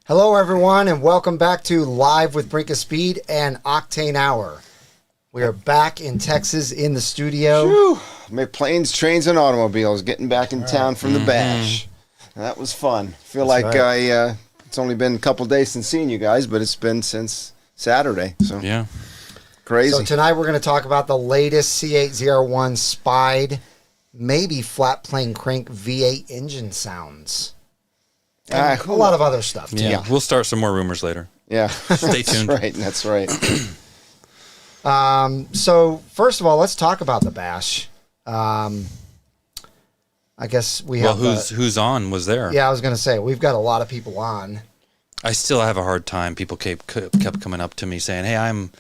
Hello, everyone, and welcome back to Live with Brinkofspeed and Octane Hour. We are back in Texas in the studio. Whew. My planes, trains, and automobiles getting back in town from the bash. That was fun. Feel That's like right. it's only been a couple days since seeing you guys, but it's been since Saturday. So yeah, crazy. So tonight we're going to talk about the latest C8 ZR1 Spied, maybe flat plane crank V8 engine sounds. And a lot of other stuff, too. yeah. We'll start some more rumors later. Yeah. Stay tuned. That's right. So, first of all, let's talk about the bash. I guess we have... Well, who's on was there? Yeah, I was going to say, we've got a lot of people on. I still have a hard time. People kept coming up to me saying, hey, I'm,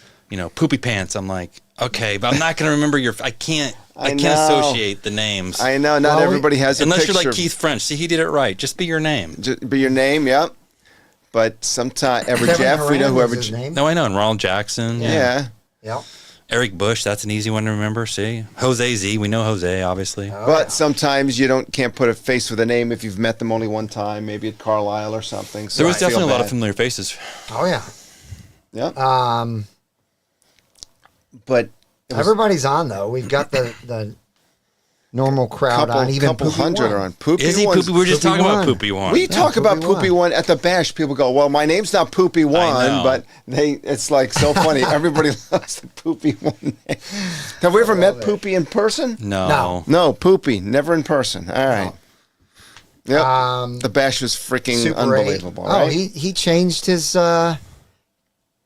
Poopy Pants. I'm like, okay, but I'm not going to remember your... I can't associate the names. I know. Not everybody has a Unless picture. you're like Keith French. See, he did it right. Just be your name. Be your name, yep. But sometimes, Kevin Jeff, we know Horan whoever... is his name. No, I know. And Ronald Jackson. Yeah. Yep. Eric Bush, that's an easy one to remember. See? Jose Z, we know Jose, obviously. But sometimes you can't put a face with a name if you've met them only one time, maybe at Carlisle or something. So There was I feel definitely a lot of bad. familiar faces. Oh, yeah. Yep. But it was Everybody's on, though. We've got the normal crowd on. Even couple Poopy hundred One. are on. Poopy Is he one's- Poopy? We were just Poopy talking One. about Poopy One. We talk about Poopy Poopy One. One at the bash. People go, well, my name's not Poopy One, know. but it's like so funny. Everybody loves the Poopy One name. Have we ever met Poopy in person? No. No, Poopy, never in person. All right. Yep. The bash was freaking Super unbelievable, 8. right? Oh, he changed his...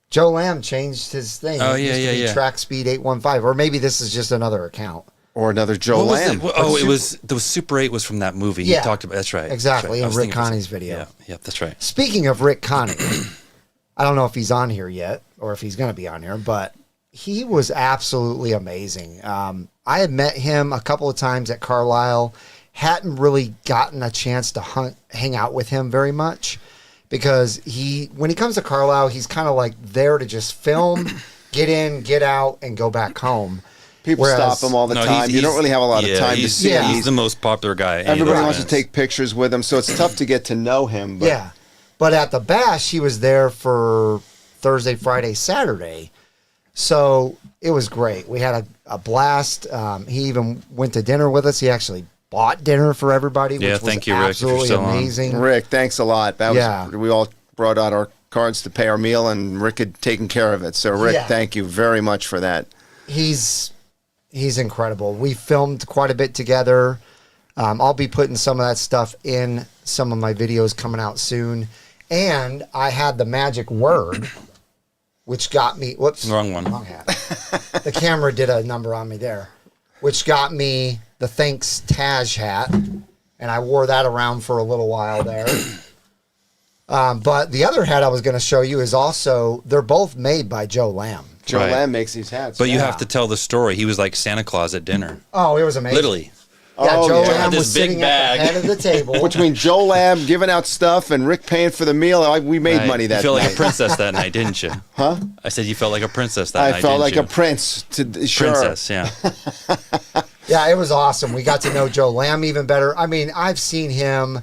Joe Lamb changed his thing. Oh, It used to be Track Speed 815. Or maybe this is just another account. Or another Joe What was Lamb. it? Oh, it was the Super 8 was from that movie. Yeah. You talked about. That's right. Exactly, That's in right. Rick Connie's video. Yeah, that's right. Speaking of Rick Connie, I don't know if he's on here yet or if he's going to be on here, but he was absolutely amazing. I had met him a couple of times at Carlisle. Hadn't really gotten a chance to hang out with him very much because when he comes to Carlisle, he's kind of like there to just film, get in, get out, and go back home. People stop him all the time. You don't really have a lot of time to see him. He's the most popular guy. Everybody wants to take pictures with him, so it's tough to get to know him. But Yeah. But at the bash, he was there for Thursday, Friday, Saturday. So it was great. We had a blast. He even went to dinner with us. He actually bought dinner for everybody, which thank was you, Rick, if you're absolutely still on. amazing. Rick, thanks a lot. We all brought out our cards to pay our meal, and Rick had taken care of it. So, Rick, thank you very much for that. He's incredible. We filmed quite a bit together. I'll be putting some of that stuff in some of my videos coming out soon. And I had the magic word, which got me... Whoops. Wrong one. Wrong hat. The camera did a number on me there, which got me the Thanks Taj hat. And I wore that around for a little while there. But the other hat I was going to show you is also... They're both made by Joe Lamb. Joe Right. Lamb makes these hats. But you have to tell the story. He was like Santa Claus at dinner. Oh, it was amazing. Literally. Yeah, Oh, Joe yeah. Lamb This was big sitting bag. at the head of the table. Between Joe Lamb giving out stuff and Rick paying for the meal, we made Right. money that You felt night. like a princess that night, didn't you? Huh? I said you felt like a princess that night, I felt didn't like you? a prince. Sure. Princess, yeah. Yeah, it was awesome. We got to know Joe Lamb even better. I mean, I've seen him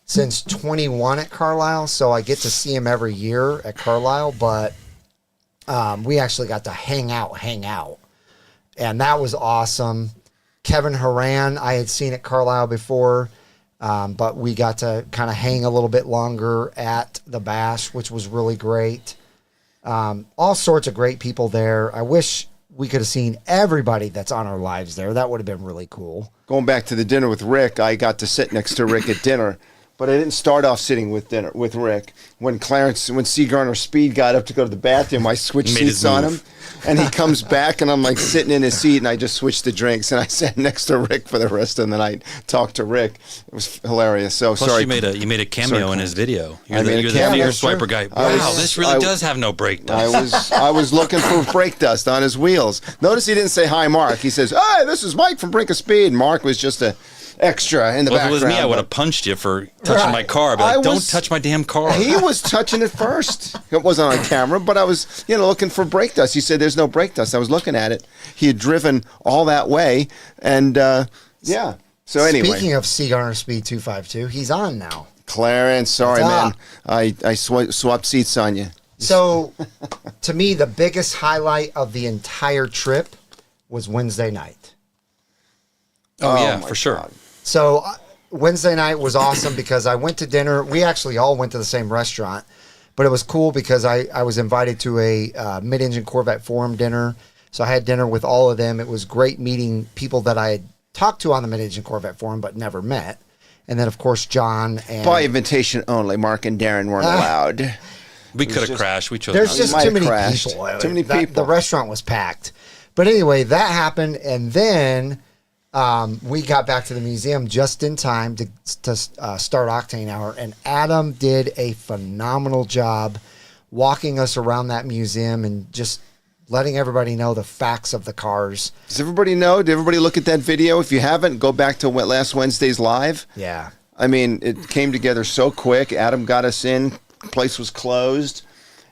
since 21 at Carlisle, so I get to see him every year at Carlisle, but we actually got to hang out. And that was awesome. Kevin Horan, I had seen at Carlisle before, but we got to kind of hang a little bit longer at the bash, which was really great. All sorts of great people there. I wish we could have seen everybody that's on our lives there. That would have been really cool. Going back to the dinner with Rick, I got to sit next to Rick at dinner. But I didn't start off sitting with Rick. When C. Garner Speed got up to go to the bathroom, I switched Made his seats on him. move. And he comes back, and I'm like sitting in his seat, and I just switched the drinks. And I sat next to Rick for the rest of the night, talked to Rick. It was hilarious. So Plus, sorry. you made a cameo in his video. You're made a the cameo. finger That's true. swiper guy. I Wow, was- this really does have no brake dust. I was looking for brake dust on his wheels. Notice he didn't say hi, Mark. He says, "Hi, this is Mike from Brinkofspeed." Mark was just a extra in the Well, if it background. was me, I would have punched you for touching my car. I'd be like, don't touch my damn car. He was touching it first. It wasn't on camera, but I was, looking for brake dust. He said, "There's no brake dust." I was looking at it. He had driven all that way, and yeah. So anyway, Speaking of C. Garner Speed 252, he's on now. Clarence, sorry, man. I swapped seats on you. So, to me, the biggest highlight of the entire trip was Wednesday night. Oh, yeah, my for sure. God. So, Wednesday night was awesome because I went to dinner. We actually all went to the same restaurant, but it was cool because I was invited to a mid-engine Corvette forum dinner. So, I had dinner with all of them. It was great meeting people that I had talked to on the mid-engine Corvette forum but never met. And then, of course, John and... By invitation only. Mark and Darren weren't allowed. We could have crashed. We chose There's not just to. too many crashed. people. Too many people. The restaurant was packed. But anyway, that happened, and then we got back to the museum just in time to start Octane Hour, and Adam did a phenomenal job walking us around that museum and just letting everybody know the facts of the cars. Does everybody know? Did everybody look at that video? If you haven't, go back to last Wednesday's live. Yeah. I mean, it came together so quick. Adam got us in. Place was closed.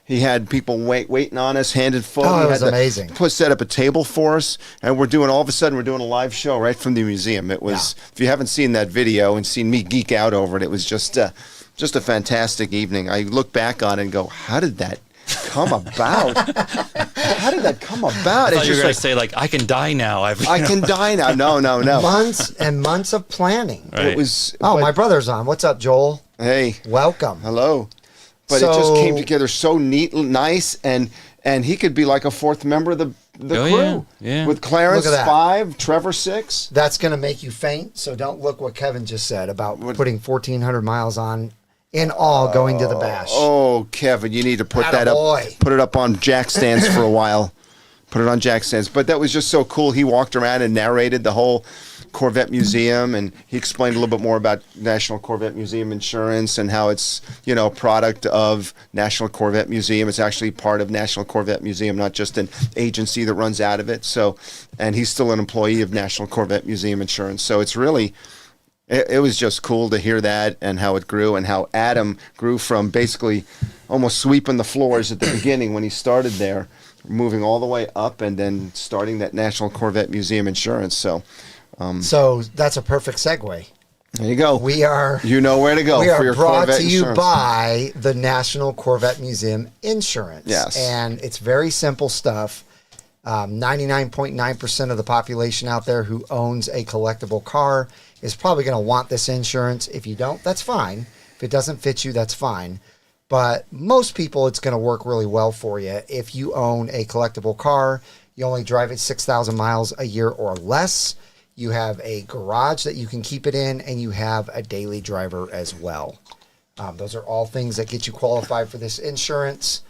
He had people waiting on us, hand and foot. Oh, He it was had amazing. Set up a table for us, and all of a sudden, we're doing a live show right from the museum. It was, if you haven't seen that video and seen me geek out over it, it was just a fantastic evening. I look back on it and go, how did that come about? How did that come about? I thought you were going to say, like, I can die now. I can die now. No. Months and months of planning. Right. It was. Oh, but- my brother's on. What's up, Joel? Hey. Welcome. Hello. But it just came together so neat, nice, and he could be like a fourth member of the crew. Yeah. With Clarence Look at that. 5, Trevor 6. That's going to make you faint, so don't look what Kevin just said about putting 1,400 miles on in all going to the bash. Oh, Kevin, you need to put that up. Attaboy. Put it up on jack stands for a while. Put it on jack stands. But that was just so cool. He walked around and narrated the whole Corvette Museum, and he explained a little bit more about National Corvette Museum Insurance and how it's, a product of National Corvette Museum. It's actually part of National Corvette Museum, not just an agency that runs out of it. So, and he's still an employee of National Corvette Museum Insurance. So it's really, it was just cool to hear that and how it grew and how Adam grew from basically almost sweeping the floors at the beginning when he started there, moving all the way up and then starting that National Corvette Museum Insurance. So that's a perfect segue. there you go. We are. You know where to go We for are your brought Corvette to you insurance. by the National Corvette Museum Insurance. Yes. And it's very simple stuff. 99.9% of the population out there who owns a collectible car is probably going to want this insurance. If you don't, that's fine. If it doesn't fit you, that's fine. But most people, it's going to work really well for you. If you own a collectible car, you only drive it 6,000 miles a year or less. You have a garage that you can keep it in, and you have a daily driver as well. Those are all things that get you qualified for this insurance.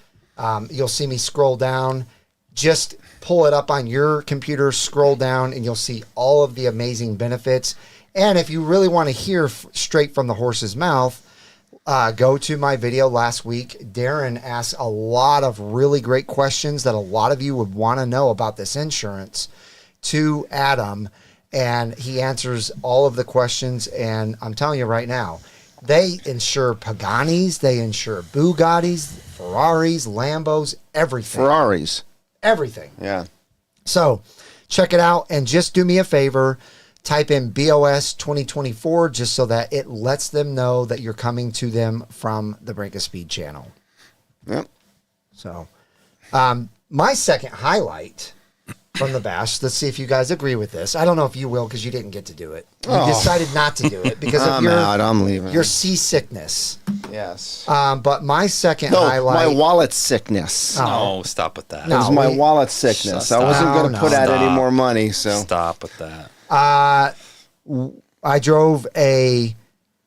You'll see me scroll down. Just pull it up on your computer, scroll down, and you'll see all of the amazing benefits. And if you really want to hear straight from the horse's mouth, go to my video last week. Darren asked a lot of really great questions that a lot of you would want to know about this insurance to Adam. And he answers all of the questions. And I'm telling you right now, they insure Paganis, they insure Bugattis, Ferraris, Lambos, everything. Ferraris. Everything. Yeah. So check it out and just do me a favor. Type in BOS 2024 just so that it lets them know that you're coming to them from the Brinkofspeed channel. Yep. So my second highlight from the bash, let's see if you guys agree with this. I don't know if you will because you didn't get to do it. You decided not to do it because of I'm out. I'm leaving. your seasickness. Yes. But my second No, highlight... my wallet sickness. No, stop with that. No. It was my we- wallet sickness. Stop. I wasn't going to No, put out any stop. more money. So Stop with that. I drove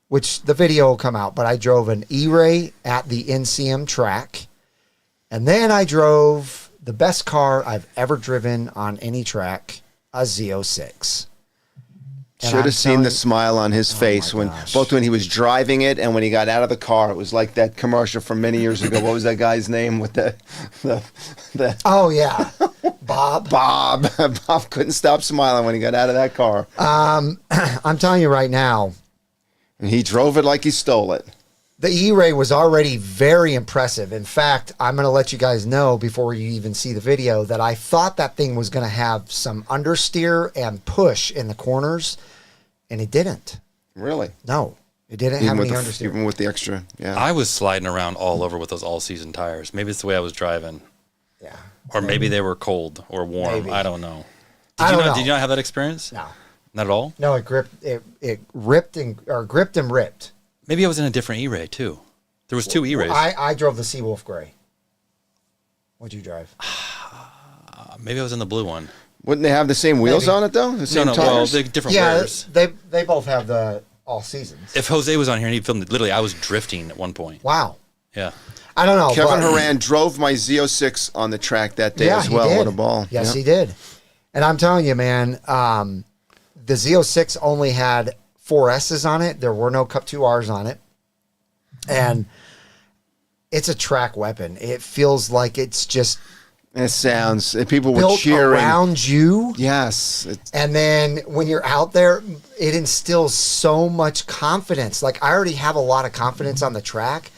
which the video will come out, but I drove an E-Ray at the NCM track. And then I drove the best car I've ever driven on any track, a Z06. And should I'm have seen telling the you- smile on his face my when gosh. both when he was driving it and when he got out of the car. It was like that commercial from many years ago. What was that guy's name with the Oh, yeah. Bob. Bob? Bob couldn't stop smiling when he got out of that car. I'm telling you right now, And he drove it like he stole it. the E-Ray was already very impressive. In fact, I'm going to let you guys know before you even see the video that I thought that thing was going to have some understeer and push in the corners, and it didn't. Really? No. It didn't have any understeer. Even with the extra, yeah. I was sliding around all over with those all-season tires. Maybe it's the way I was driving. Yeah. Or maybe they were cold or warm. Maybe. I don't know. I don't know. Did you not have that experience? No. Not at all? No, it gripped and ripped. Maybe I was in a different E-Ray, too. There was two E-Rays. I drove the Seawolf Gray. What'd you drive? Maybe I was in the blue one. Wouldn't they have the same wheels Maybe. on it, though? The same Well, tires? they're different Yeah, wears. they both have the all seasons. If Jose was on here and he filmed it, literally, I was drifting at one point. Wow. Yeah. I don't know. Kevin Horan drove my Z06 on the track that day as well. He did. What a ball. Yes, Yeah. he did. And I'm telling you, man, the Z06 only had 4 S's on it. There were no Cup 2Rs on it. And it's a track weapon. It feels like it's just It sounds, people were built cheering. around you. Yes. And then when you're out there, it instills so much confidence. Like, I already have a lot of confidence on the track,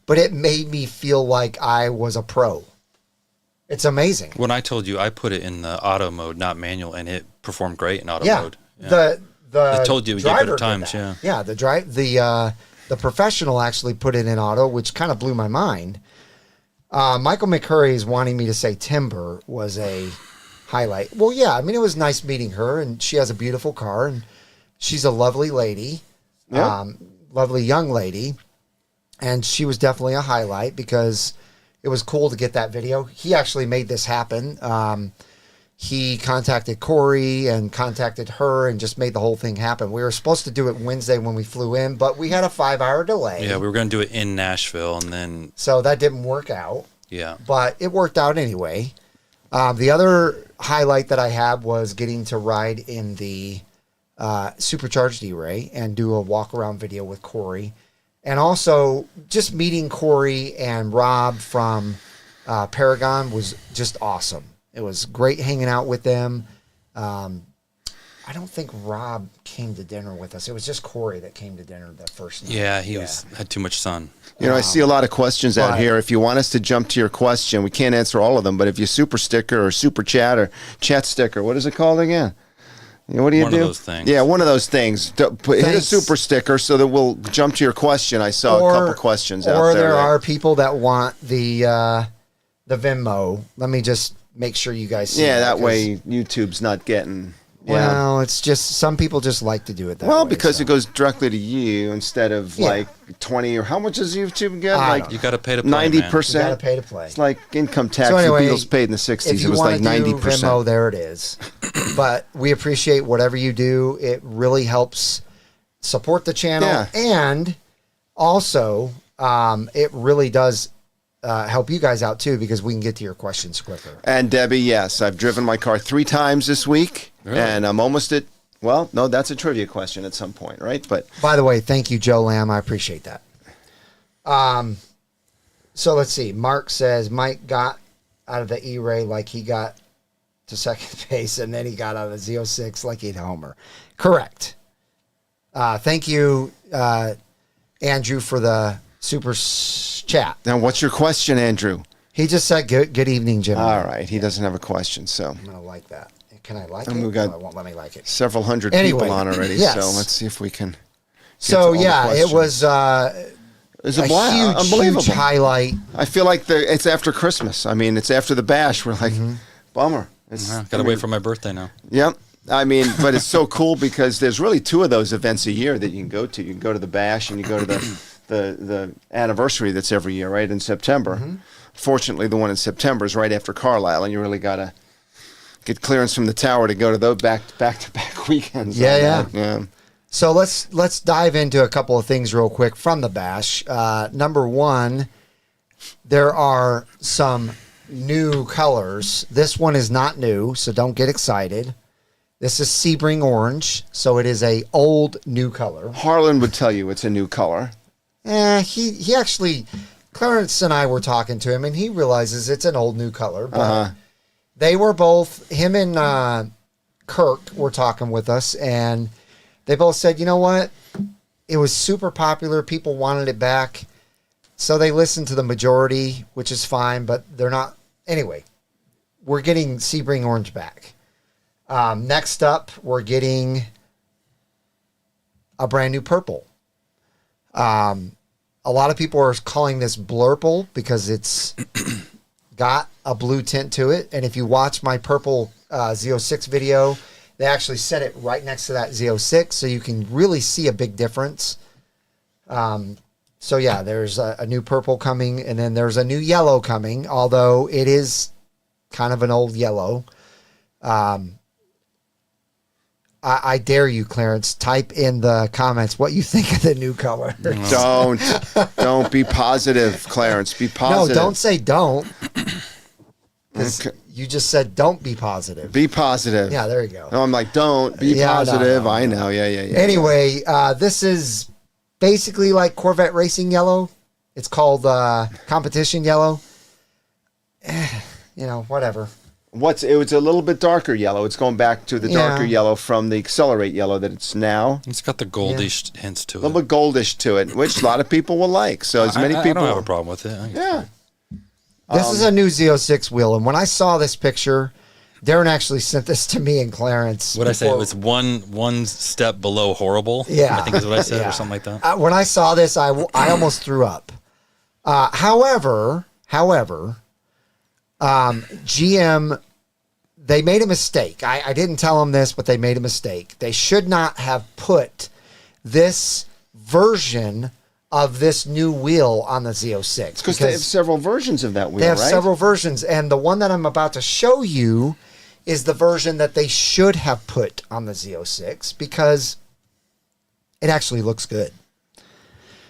but it made me feel like I was a pro. It's amazing. When I told you, I put it in the auto mode, not manual, and it performed great in auto Yeah. mode. Yeah. I told you we get better times, yeah. Yeah, the professional actually put it in auto, which kind of blew my mind. Michael McCurry is wanting me to say Timber was a highlight. Well, yeah, I mean, it was nice meeting her, and she has a beautiful car, and she's a lovely lady, Yeah. lovely young lady, and she was definitely a highlight because it was cool to get that video. He actually made this happen. He contacted Corey and contacted her and just made the whole thing happen. We were supposed to do it Wednesday when we flew in, but we had a 5-hour delay. Yeah, we were going to do it in Nashville, and then, So that didn't work out, yeah. but it worked out anyway. The other highlight that I had was getting to ride in the supercharged E-Ray and do a walk-around video with Corey. And also, just meeting Corey and Rob from Paragon was just awesome. It was great hanging out with them. I don't think Rob came to dinner with us. It was just Corey that came to dinner that first night. Yeah, he had too much sun. You know, I see a lot of questions out But- here. If you want us to jump to your question, we can't answer all of them, but if you super sticker or super chat or chat sticker, what is it called again? You know, what do you One do? of those things. Yeah, one of those things. Hit a Thanks. super sticker so that we'll jump to your question. I saw a couple questions out there. Or there right? are people that want the Venmo. Let me just make sure you guys see Yeah, that 'cause- way YouTube's not getting. Yeah. Well, it's just some people just like to do it that way. Well, because so. it goes directly to you instead of Yeah. like 20 or how much does YouTube get? I Like don't You got to pay to play, 90%. You gotta pay to play. It's like income tax So anyway, the Beatles paid in the 60s. If you It was want like to 90%. do Venmo, there it is. But we appreciate whatever you do. It really helps support the channel, Yeah. and also it really does help you guys out too because we can get to your questions quicker. And Debbie, yes, I've driven my car 3 times this week, Really? and I'm almost at. Well, no, that's a trivia question at some point, right? But By the way, thank you, Joe Lamb. I appreciate that. So let's see. Mark says Mike got out of the E-Ray like he got to second base, and then he got out of the Z06 like he'd homer. Correct. Thank you, Andrew, for the super chat. now, what's your question, Andrew? He just said, good evening, Jim. All right, he doesn't have a question, so I'm going to like that. Can I like And it? we got- No, it won't let me like it. several hundred Anyway, people on already. yes. So let's see if we can. So, all the yeah, it questions. was It's a a blast, huge, unbelievable. huge highlight. I feel like it's after Christmas. I mean, it's after the bash. We're like, bummer. It's, Got to wait for my birthday now. Yep. I mean, but it's so cool because there's really 2 of those events a year that you can go to. You can go to the bash and you go to the anniversary that's every year, right, in September. Fortunately, the one in September is right after Carlisle, and you really got to get clearance from the tower to go to those back-to-back weekends. on Yeah, that. Yeah. So let's dive into a couple of things real quick from the bash. Number one, there are some new colors. This one is not new, so don't get excited. This is Sebring Orange, so it is a old new color. Harlan would tell you it's a new color. He actually, Clarence and I were talking to him, and he realizes it's an old new color. But they were both, him and Kirk were talking with us, and they both said, you know what? It was super popular. People wanted it back. So they listened to the majority, which is fine, but they're not. Anyway, we're getting Sebring Orange back. Next up, we're getting a brand new purple. A lot of people are calling this blurple because it's got a blue tint to it. And if you watch my purple Z06 video, they actually set it right next to that Z06, so you can really see a big difference. So yeah, there's a new purple coming, and then there's a new yellow coming, although it is kind of an old yellow. I dare you, Clarence, type in the comments what you think of the new color. Don't be positive, Clarence. Be positive. No, don't say don't. Okay. You just said don't be positive. Be positive. Yeah, there you go. No, I'm like, don't be positive. No. I know. Yeah. Anyway, this is basically like Corvette Racing Yellow. It's called Competition Yellow. Whatever. It was a little bit darker yellow. It's going back to the darker yellow from the Accelerate yellow that it's now. It's got the goldish hints to it. A little bit goldish to it, which a lot of people will like. So as many people, I don't have a problem with it. Yeah. This is a new Z06 wheel, and when I saw this picture, Darren actually sent this to me and Clarence. What I say? It was one step below horrible. Yeah, I think is what I said, or something like that. When I saw this, I almost threw up. However, GM, they made a mistake. I didn't tell them this, but they made a mistake. They should not have put this version of this new wheel on the Z06. Because they have several versions of that wheel, They have several versions, and the one that I'm about to show you is the version that they should have put on the Z06 because it actually looks good.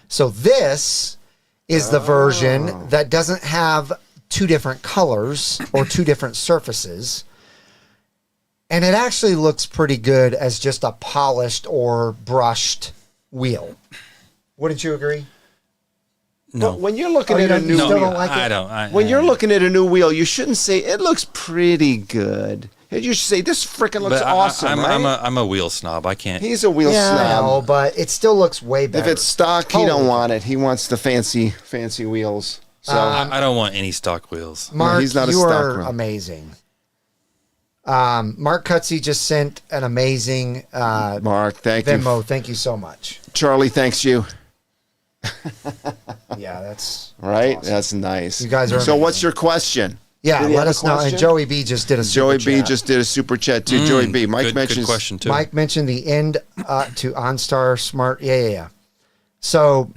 So this is the version that doesn't have two different colors or two different surfaces. And it actually looks pretty good as just a polished or brushed wheel. Wouldn't you agree? No. But when you're looking at a new wheel, I don't. When you're looking at a new wheel, you shouldn't say it looks pretty good. You should say this freaking looks awesome. I'm a wheel snob. I can't. He's a wheel snob. I know, but it still looks way better. If it's stock, he don't want it. He wants the fancy wheels. So I don't want any stock wheels. Mark, he's not a you stock are wheel. amazing. Mark Cutsey just sent an amazing Mark, thank Venmo. you. Thank you so much. Charlie, thanks you. Yeah, that's right. awesome. That's nice. You guys are So, amazing. what's your question? Yeah, let us know. And Joey B just did a super Joey B chat. just did a super chat too. Joey B. Mike mentions good question too. Mike mentioned the end to OnStar Smart. Yeah. So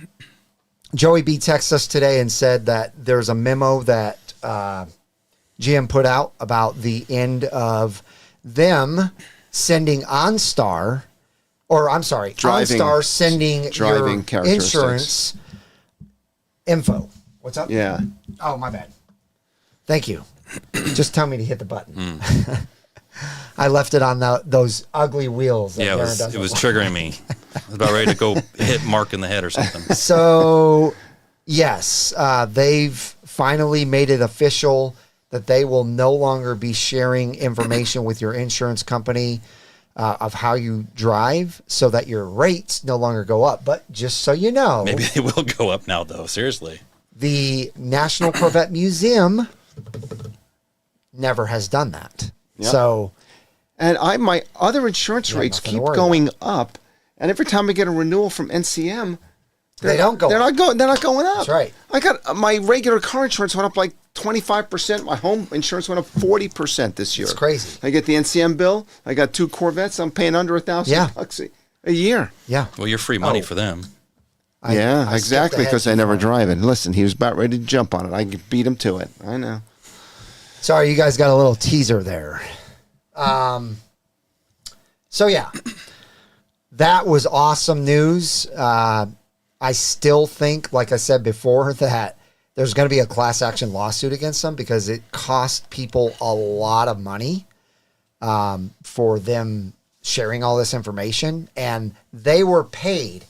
Joey B texted us today and said that there's a memo that GM put out about the end of them sending OnStar, or I'm sorry, OnStar sending driving your insurance info. What's up? Yeah. Oh, my bad. Thank you. Just tell me to hit the button. I left it on those ugly wheels. Yeah, it was triggering me. I was about ready to go hit Mark in the head or something. So, yes, they've finally made it official that they will no longer be sharing information with your insurance company of how you drive so that your rates no longer go up. But just so you know, Maybe they will go up now, though. Seriously. The National Corvette Museum never has done that. Yep. So, and my other insurance rates keep going up, and every time I get a renewal from NCM, they don't go. They're not going up. That's right. I got my regular car insurance went up like 25%. My home insurance went up 40% this year. It's crazy. I get the NCM bill. I got 2 Corvettes. I'm paying under $1,000 a year. Yeah. Well, you're free money for them. I exactly, because I never drive it. Listen, he was about ready to jump on it. I beat him to it. I know. Sorry, you guys got a little teaser there. So, yeah, that was awesome news. I still think, like I said before, that there's going to be a class action lawsuit against them because it cost people a lot of money for them sharing all this information. And they were paid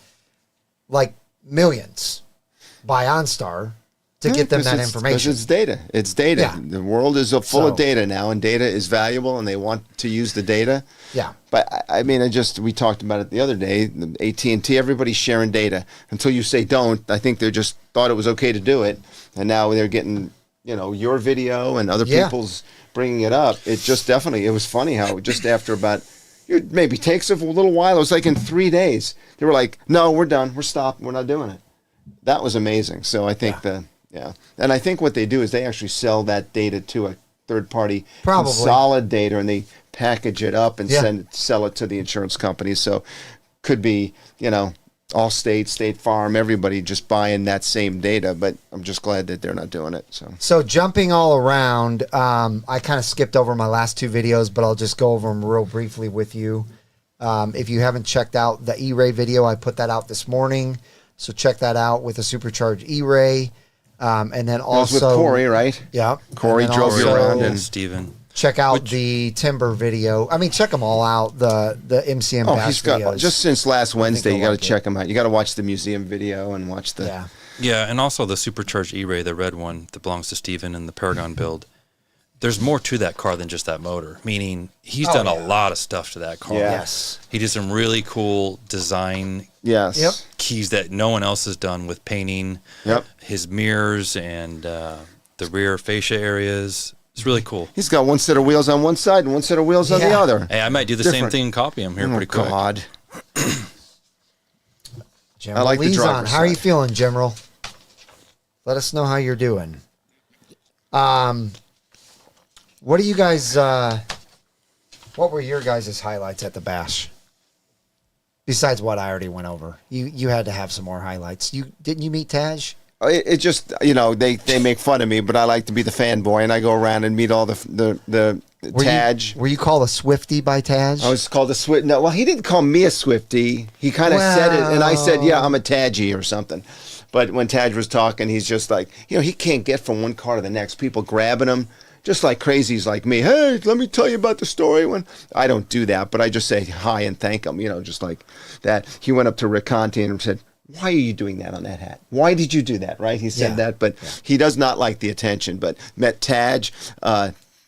like millions by OnStar to get them that information. It's data. It's data. Yeah. The world is full of data now, and data is valuable, and they want to use the data. Yeah. But I mean, we talked about it the other day. AT&T, everybody's sharing data until you say don't. I think they just thought it was okay to do it, and now they're getting your video and other people's bringing it up. It just definitely. It was funny how just after about It maybe takes a little while. It was like in 3 days. They were like, no, we're done. We're stopped. We're not doing it. That was amazing. So I think and I think what they do is they actually sell that data to a third party consolidator, and they package it up and sell it to the insurance companies. So could be, Allstate, State Farm, everybody just buying that same data, but I'm just glad that they're not doing it. So jumping all around, I kind of skipped over my last 2 videos, but I'll just go over them real briefly with you. If you haven't checked out the E-Ray video, I put that out this morning, so check that out with a supercharged E-Ray. And then also... That was with Corey, right? Yeah. Corey drove you around. And Steven. Check out the Timber video. I mean, check them all out, the MCM bash videos. Just since last Wednesday, you got to check them out. You got to watch the museum video and watch the... Yeah, and also the supercharged E-Ray, the red one that belongs to Steven and the Paragon build. There's more to that car than just that motor, meaning he's done a lot of stuff to that car. Yes. He did some really cool design keys that no one else has done with painting his mirrors and the rear fascia areas. It's really cool. He's got one set of wheels on one side and one set of wheels on the other. Hey, I might do the same thing and copy him here pretty quick. God. General, I like the driver's side. How are you feeling, General? Let us know how you're doing. What do you guys? What were your guys' highlights at the bash? Besides what I already went over, you had to have some more highlights. Didn't you meet Taj? It just, they make fun of me, but I like to be the fanboy, and I go around and meet all the Taj. Were you called a Swiftie by Taj? I was called a Swiftie. No, well, he didn't call me a Swiftie. He kind of said it, and I said, yeah, I'm a Tagie or something. But when Taj was talking, he's just like, he can't get from one car to the next. People grabbing him, just like crazies like me. Hey, let me tell you about the story. When I don't do that, but I just say hi and thank him, just like that. He went up to Rick Conti and said, why are you doing that on that hat? Why did you do that, right? He said that, but he does not like the attention. But met Taj,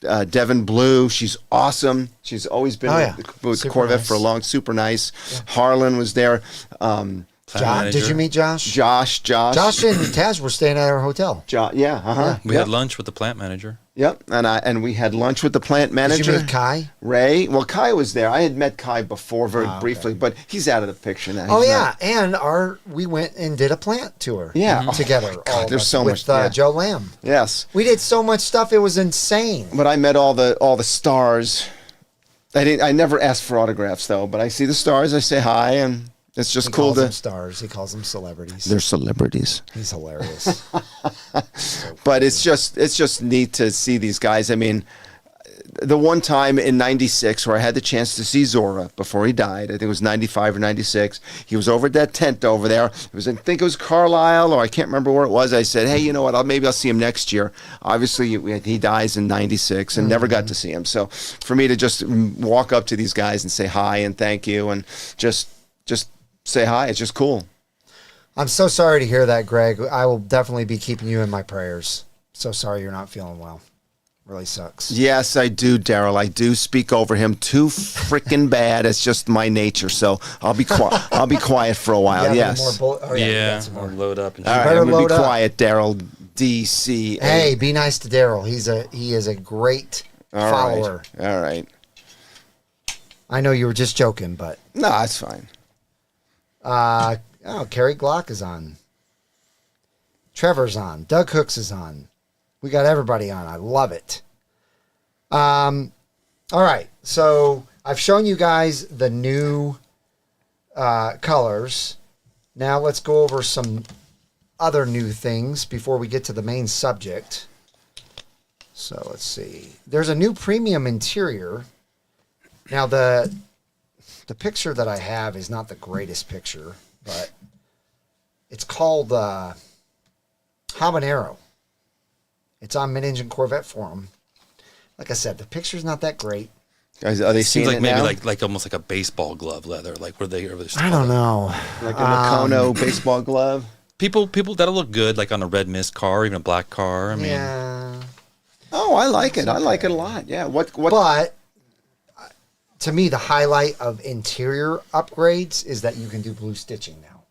Devin Blue. She's awesome. She's always been with the Corvette for a long, super nice. Yeah. Harlan was there. Did you meet Josh? Josh and Taj were staying at our hotel. We had lunch with the plant manager. Yep, and we had lunch with the plant manager. Did you meet Kai? Ray? Well, Kai was there. I had met Kai before very briefly, but he's out of the picture now. And we went and did a plant tour. Together. Oh God, there's so much. With Joe Lamb. Yes. We did so much stuff. It was insane. But I met all the stars. I never asked for autographs though, but I see the stars. I say hi, and it's just cool to... He calls them stars. He calls them celebrities. They're celebrities. He's hilarious. But it's just neat to see these guys. I mean, the one time in 96 where I had the chance to see Zora before he died, I think it was 95 or 96, he was over at that tent over there. I think it was Carlisle, or I can't remember where it was. I said, hey, you know what, maybe I'll see him next year. Obviously, he dies in 96 and never got to see him. So for me to just walk up to these guys and say hi and thank you and just say hi, it's just cool. I'm so sorry to hear that, Greg. I will definitely be keeping you in my prayers. So sorry you're not feeling well. Really sucks. Yes, I do, Daryl. I do speak over him too freaking bad. It's just my nature. So I'll be quiet. I'll be quiet for a while. Yes. I'll load up. And all right, I'm gonna be quiet, Daryl. DC. Hey, be nice to Daryl. He is a great follower. All right. I know you were just joking, but no, that's fine. Kerry Glock is on. Trevor's on. Doug Hooks is on. We got everybody on. I love it. All right. So I've shown you guys the new colors. Now let's go over some other new things before we get to the main subject. So let's see. There's a new premium interior. Now the picture that I have is not the greatest picture, but it's called Habanero. It's on Mid-Engine Corvette Forum. Like I said, the picture's not that great. Are they seeing like it maybe now? like almost like a baseball glove leather, like where they I don't know. Like a Nakano baseball glove? People that'll look good like on a red mist car, or even a black car. I mean, yeah. Oh, I like it. I like it a lot. Yeah. What? But to me, the highlight of interior upgrades is that you can do blue stitching now.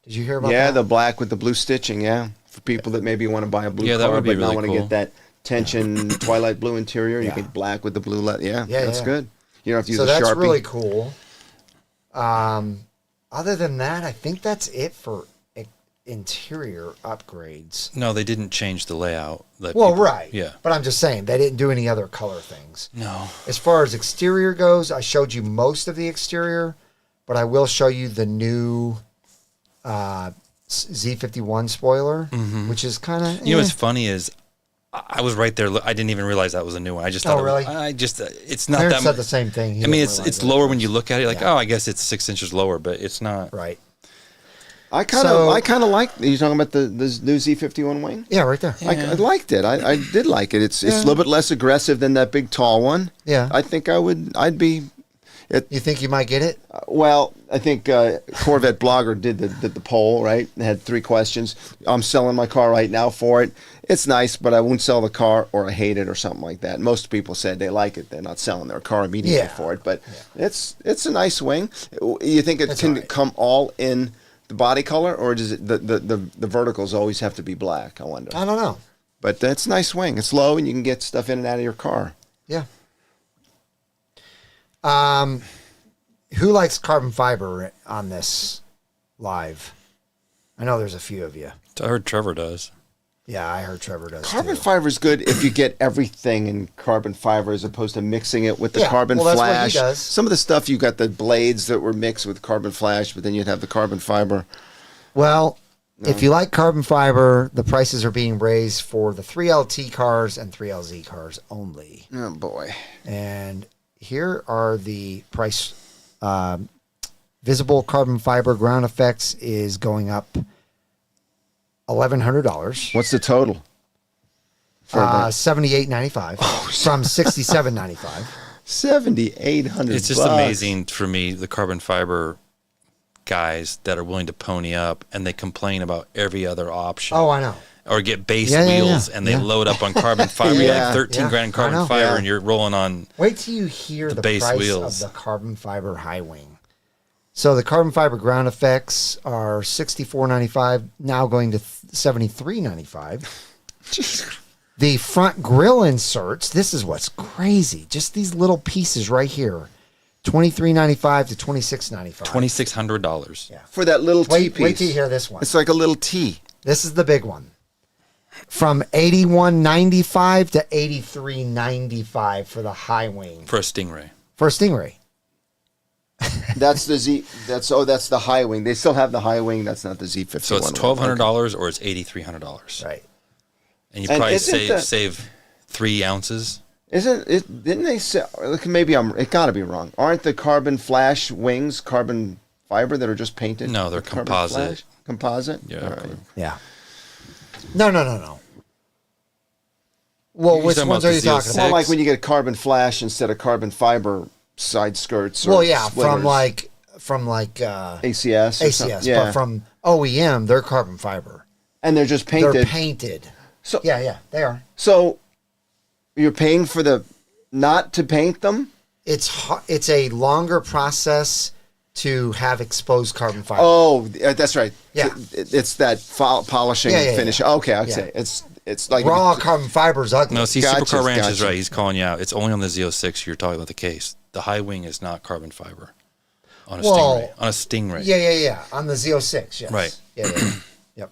Did you hear about that? Yeah, the black with the blue stitching, yeah. For people that maybe want to buy a blue car, that would be but really not want to cool. get that tension twilight blue interior, you get black with the blue. That's good. You don't have to use so a that's Sharpie. really cool. Other than that, I think that's it for interior upgrades. No, they didn't change the layout. Right. Yeah. But I'm just saying, they didn't do any other color things. No. As far as exterior goes, I showed you most of the exterior, but I will show you the new Z51 spoiler, which is kind of... You know what's funny is I was right there. I didn't even realize that was a new one. I just thought really? It's not Aaron that said the same thing. I mean, it's lower when you look at it. Like, oh, I guess it's 6 inches lower, but it's not. Right. I kind of like. Are you talking about the new Z51 wing? Yeah, right there. Yeah. I liked it. I did like it. It's a little bit less aggressive than that big tall one. Yeah. I think I'd be. You think you might get it? Well, I think Corvette Blogger did the poll, right? They had 3 questions. I'm selling my car right now for it. It's nice, but I won't sell the car, or I hate it, or something like that. Most people said they like it. They're not selling their car immediately for it, but it's a nice wing. You think it can come all in the body color, or does it the verticals always have to be black? I wonder. I don't know. But that's a nice wing. It's low, and you can get stuff in and out of your car. Yeah. Who likes carbon fiber on this live? I know there's a few of you. I heard Trevor does. Yeah, I heard Trevor does. Carbon too. fiber is good if you get everything in carbon fiber as opposed to mixing it with the carbon that's flash. what he does. Some of the stuff you got the blades that were mixed with carbon flash, but then you'd have the carbon fiber. Well, if you like carbon fiber, the prices are being raised for the 3LT cars and 3LZ cars only. Oh boy! And here are the price. Visible carbon fiber ground effects is going up $1,100. What's the total? $78.95 from $67.95. $7,800. It's just amazing for me, the carbon fiber guys that are willing to pony up, and they complain about every other option. Oh, I know. Or get base wheels and they load up on carbon fiber. You have 13 grand carbon fiber, and you're rolling on. Wait till you hear the base price wheels of the carbon fiber high wing. So the carbon fiber ground effects are $64.95, now going to $73.95. The front grille inserts, this is what's crazy. Just these little pieces right here, $23.95 to $26.95. $2,600. Yeah. For that little T piece. Wait till you hear this one. It's like a little T. This is the big one. From $81.95 to $83.95 for the high wing. For a Stingray. For a Stingray. That's the Z. That's the high wing. They still have the high wing. That's not the Z51. So it's $1,200 or it's $8,300. Right. And you probably save 3 ounces. Isn't it? Didn't they say? Maybe it got to be wrong. Aren't the carbon flash wings carbon fiber that are just painted? No, they're composite. Composite. Yeah. Right. Yeah. No. Well, which ones are you talking It's not about? like when you get carbon flash instead of carbon fiber side skirts. Or from like ACS. ACS, but from OEM, they're carbon fiber. And they're just painted. They're painted. So yeah, they are. So you're paying for not to paint them? It's a longer process to have exposed carbon fiber. Oh, that's right. Yeah. It's that polishing finish. Yeah. Okay, I'd say it's like raw carbon fiber is ugly. No, see, Supercar Ranch is right. He's calling you out. It's only on the Z06 you're talking about the case. The high wing is not carbon fiber on a Stingray. On a Stingray. Yeah. On the Z06, yes. Right. Yeah. Yep.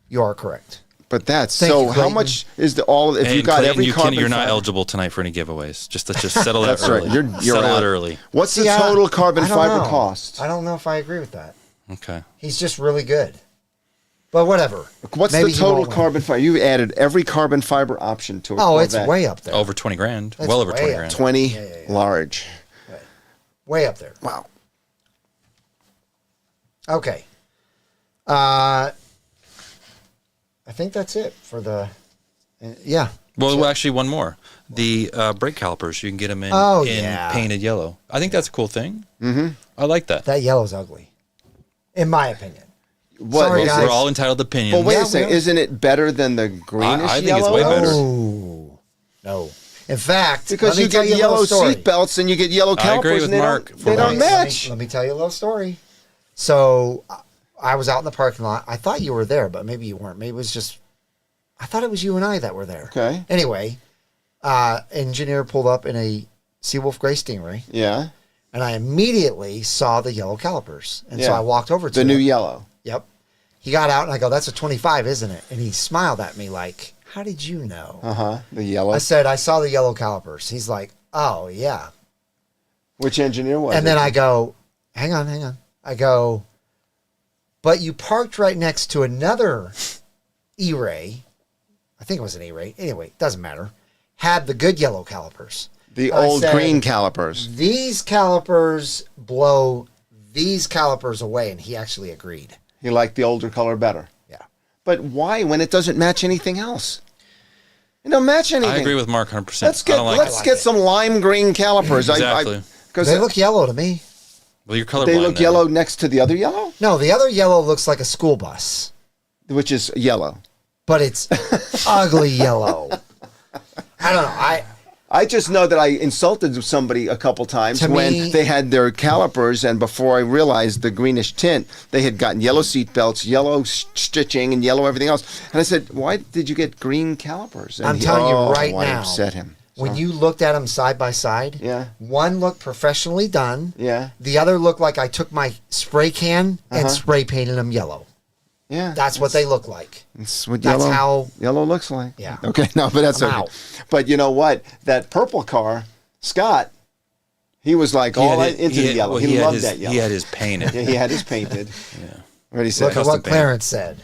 You are correct. But that's Thank you, how much is if you got Clayton, every carbon you're not fiber? eligible tonight for any giveaways. Just settle that That's early. right. You're settle out. it early. What's the total carbon fiber cost? I don't know if I agree with that. Okay. He's just really good. But whatever. What's the total carbon fiber? You added every carbon fiber option to a Corvette. It's way up there. Over 20 grand. Well over 20 grand. 20 large. Right. Way up there. Wow. Okay. I think that's it for the... yeah. Well, actually, one more. The brake calipers, you can get them in painted yellow. I think that's a cool thing. Mm-hmm. I like that. That yellow's ugly, in my opinion. Sorry, guys. We're all entitled to opinions. Well, wait a second. Isn't it better than the greenish I think yellow? it's way better. No. In fact, because you get yellow seat belts and you get yellow calipers. I agree with Mark. They don't match. Let me tell you a little story. So I was out in the parking lot. I thought you were there, but maybe you weren't. Maybe it was just... I thought it was you and I that were there. Okay. Anyway, engineer pulled up in a Seawolf Gray Stingray. Yeah. And I immediately saw the yellow calipers. And so I walked over to the new yellow. Yep. He got out and I go, that's a 25, isn't it? And he smiled at me like, how did you know? The yellow. I said, I saw the yellow calipers. He's like, oh, yeah. Which engineer was it? And then I go, hang on. I go, but you parked right next to another E-Ray. I think it was an E-Ray. Anyway, doesn't matter. Had the good yellow calipers. The old green calipers. These calipers blow these calipers away. And he actually agreed. He liked the older color better. Yeah. But why when it doesn't match anything else? It don't match anything. I agree with Mark 100%. Let's get some lime green calipers. Exactly. Because they look yellow to me. Well, you're colorblind. They look yellow next to the other yellow? No, the other yellow looks like a school bus. Which is yellow. But it's ugly yellow. I don't know. I just know that I insulted somebody a couple times when they had their calipers, and before I realized the greenish tint, they had gotten yellow seat belts, yellow stitching, and yellow everything else. And I said, why did you get green calipers? And I'm telling you right I now, upset him. When you looked at them side by side, one looked professionally done. Yeah. The other looked like I took my spray can and spray painted them yellow. Yeah. That's what they look like. That's what yellow looks like. Yeah. Okay, no, but that's okay. Out. But you know what? That purple car, Scott, he was like into the yellow. He loved that yellow. He had his painted. Yeah, he had his painted. Yeah. What did he say? Look at what Clarence said.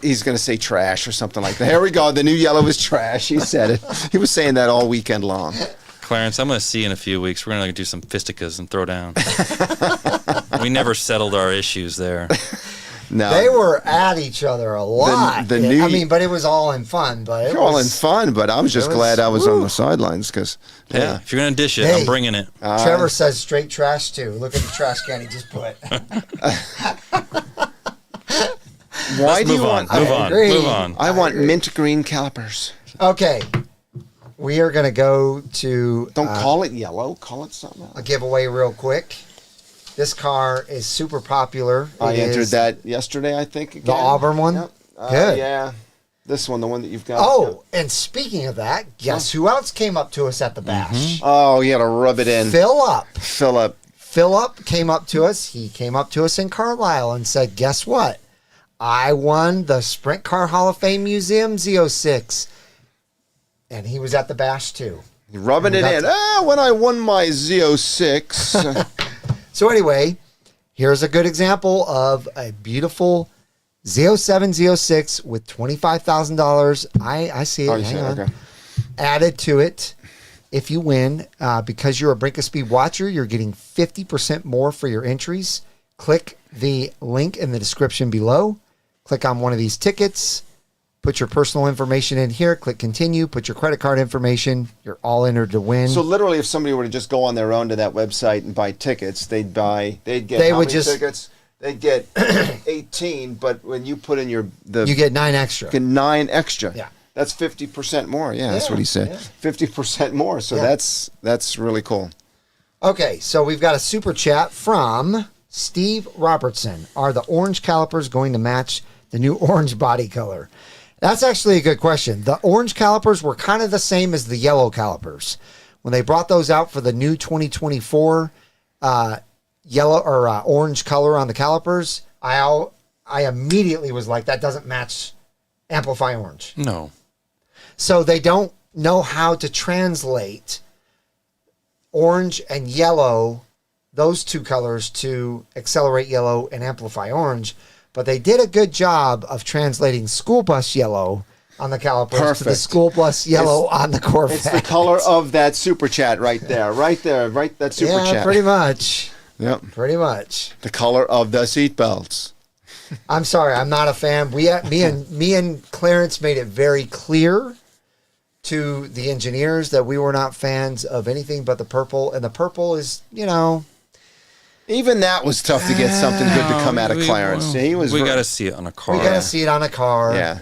He's going to say trash or something like that. Here we go. The new yellow is trash. He said it. He was saying that all weekend long. Clarence, I'm going to see you in a few weeks. We're going to do some fisticuffs and throw down. We never settled our issues there. No. They were at each other a lot. But it was all in fun. But all in fun. But I was just glad I was on the sidelines because. Yeah, if you're gonna dish it, I'm bringing it. Trevor says straight trash too. Look at the trash can he just put. Why do you want? Move on. I want mint green calipers. Okay, we are gonna go to. Don't call it yellow. Call it something else. A giveaway real quick. This car is super popular. I entered that yesterday, I think. Again. The Auburn one? Yep. Good. Yeah. This one, the one that you've got. Oh, and speaking of that, guess who else came up to us at the bash? Oh, you had to rub it in. Philip came up to us. He came up to us in Carlisle and said, guess what? I won the Sprint Car Hall of Fame Museum Z06. And he was at the bash too. Rubbing it in. When I won my Z06. So anyway, here's a good example of a beautiful Z07 Z06 with $25,000. I see it. Hang on. Okay. Added to it. If you win, because you're a Brinkofspeed watcher, you're getting 50% more for your entries. Click the link in the description below. Click on one of these tickets. Put your personal information in here. Click continue. Put your credit card information. You're all entered to win. So literally, if somebody were to just go on their own to that website and buy tickets, they'd get how many tickets? They'd get 18, but when you put in you get 9 extra. Get 9 extra. Yeah. That's 50% more. Yeah, that's what he said. Yeah. 50% more. So that's really cool. Okay, so we've got a super chat from Steve Robertson. Are the orange calipers going to match the new orange body color? That's actually a good question. The orange calipers were kind of the same as the yellow calipers. When they brought those out for the new 2024 yellow or orange color on the calipers, I immediately was like, that doesn't match Amplify Orange. No. So they don't know how to translate orange and yellow, those two colors, to Accelerate Yellow and Amplify Orange. But they did a good job of translating school bus yellow on the calipers to the school bus yellow on the Corvette. It's the color of that super chat right there. That super chat. Yeah, pretty much. Yep. Pretty much. The color of the seat belts. I'm sorry, I'm not a fan. Me and Clarence made it very clear to the engineers that we were not fans of anything but the purple. And the purple is, even that was tough to get something good to come out of Clarence. We got to see it on a car. We got to see it on a car. Yeah.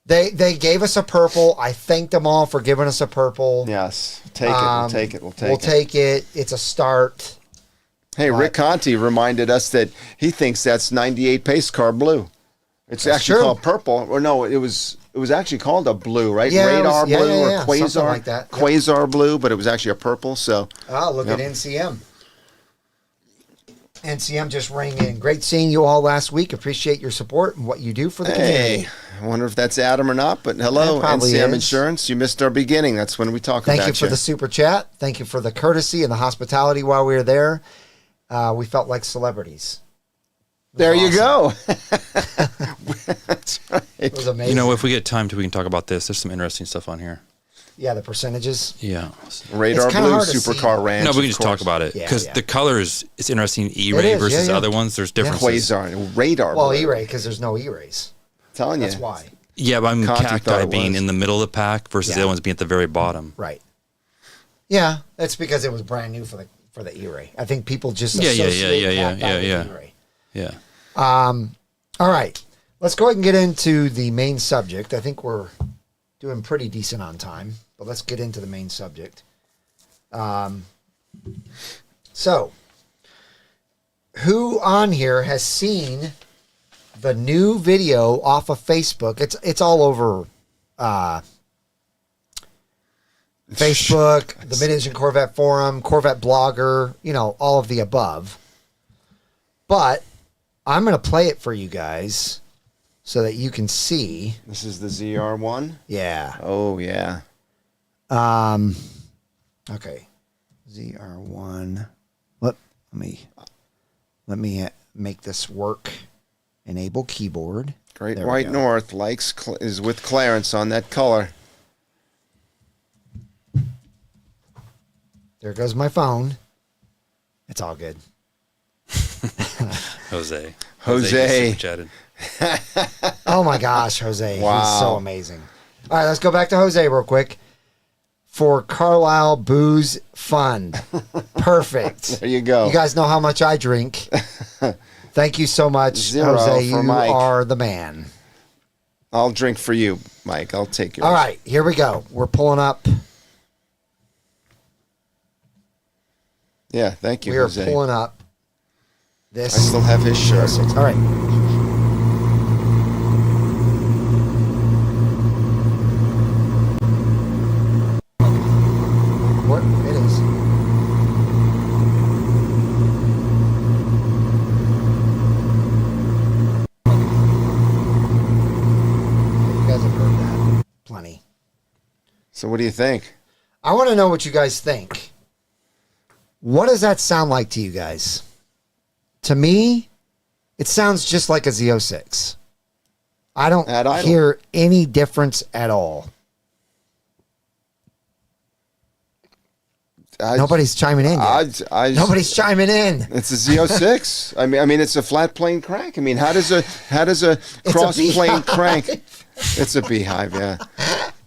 They gave us a purple. I thanked them all for giving us a purple. Yes. We'll take it. We'll take it. It's a start. Hey, Rick Conti reminded us that he thinks that's 98 pace car blue. It's actually called purple. Or no, it was It was actually called a blue, right? Yeah, Radar blue or quasar, something like that. quasar blue, but it was actually a purple. So look at NCM. NCM just rang in. Great seeing you all last week. Appreciate your support and what you do for the community. I wonder if that's Adam or not, but hello, NCM Insurance. You missed our beginning. That's when we talk about you. Thank you for the super chat. Thank you for the courtesy and the hospitality while we were there. We felt like celebrities. There you go. That's right. It was amazing. You know, if we get time to, we can talk about this. There's some interesting stuff on here. Yeah, the percentages. Yeah. Radar blue, supercar ranch. No, but we can just talk about it because the colors, it's interesting. E-ray versus other ones. There's differences. Quasar, radar. Well, E-ray because there's no E-rays. Telling you. That's why. Yeah, but I'm cacti being in the middle of the pack versus the other ones being at the very bottom. Right. Yeah, that's because it was brand new for the E-ray. I think people just associate cacti with E-ray. Yeah. All right. Let's go ahead and get into the main subject. I think we're doing pretty decent on time, but let's get into the main subject. So, who on here has seen the new video off of Facebook? It's all over Facebook, the Mid-Engine Corvette Forum, Corvette Blogger, all of the above. But I'm going to play it for you guys so that you can see. This is the ZR1? Yeah. Oh, yeah. Okay. ZR1. Let me make this work. Enable keyboard. Great White North is with Clarence on that color. There goes my phone. It's all good. Jose. Oh my gosh, Jose. Wow. He's so amazing. All right, let's go back to Jose real quick. For Carlisle Booze Fund. Perfect. There you go. You guys know how much I drink. Thank you so much, Jose. You are the man. I'll drink for you, Mike. I'll take yours. All right, here we go. We're pulling up. Yeah, thank you, We are Jose. pulling up this. I still have his shirt. All right. What? It is. You guys have heard that plenty. So what do you think? I want to know what you guys think. What does that sound like to you guys? To me, it sounds just like a Z06. I don't hear any difference at all. Nobody's chiming in yet. Nobody's chiming in. It's a Z06. I mean, it's a flat plane crank. I mean, how does a cross plane crank? It's a beehive. Yeah,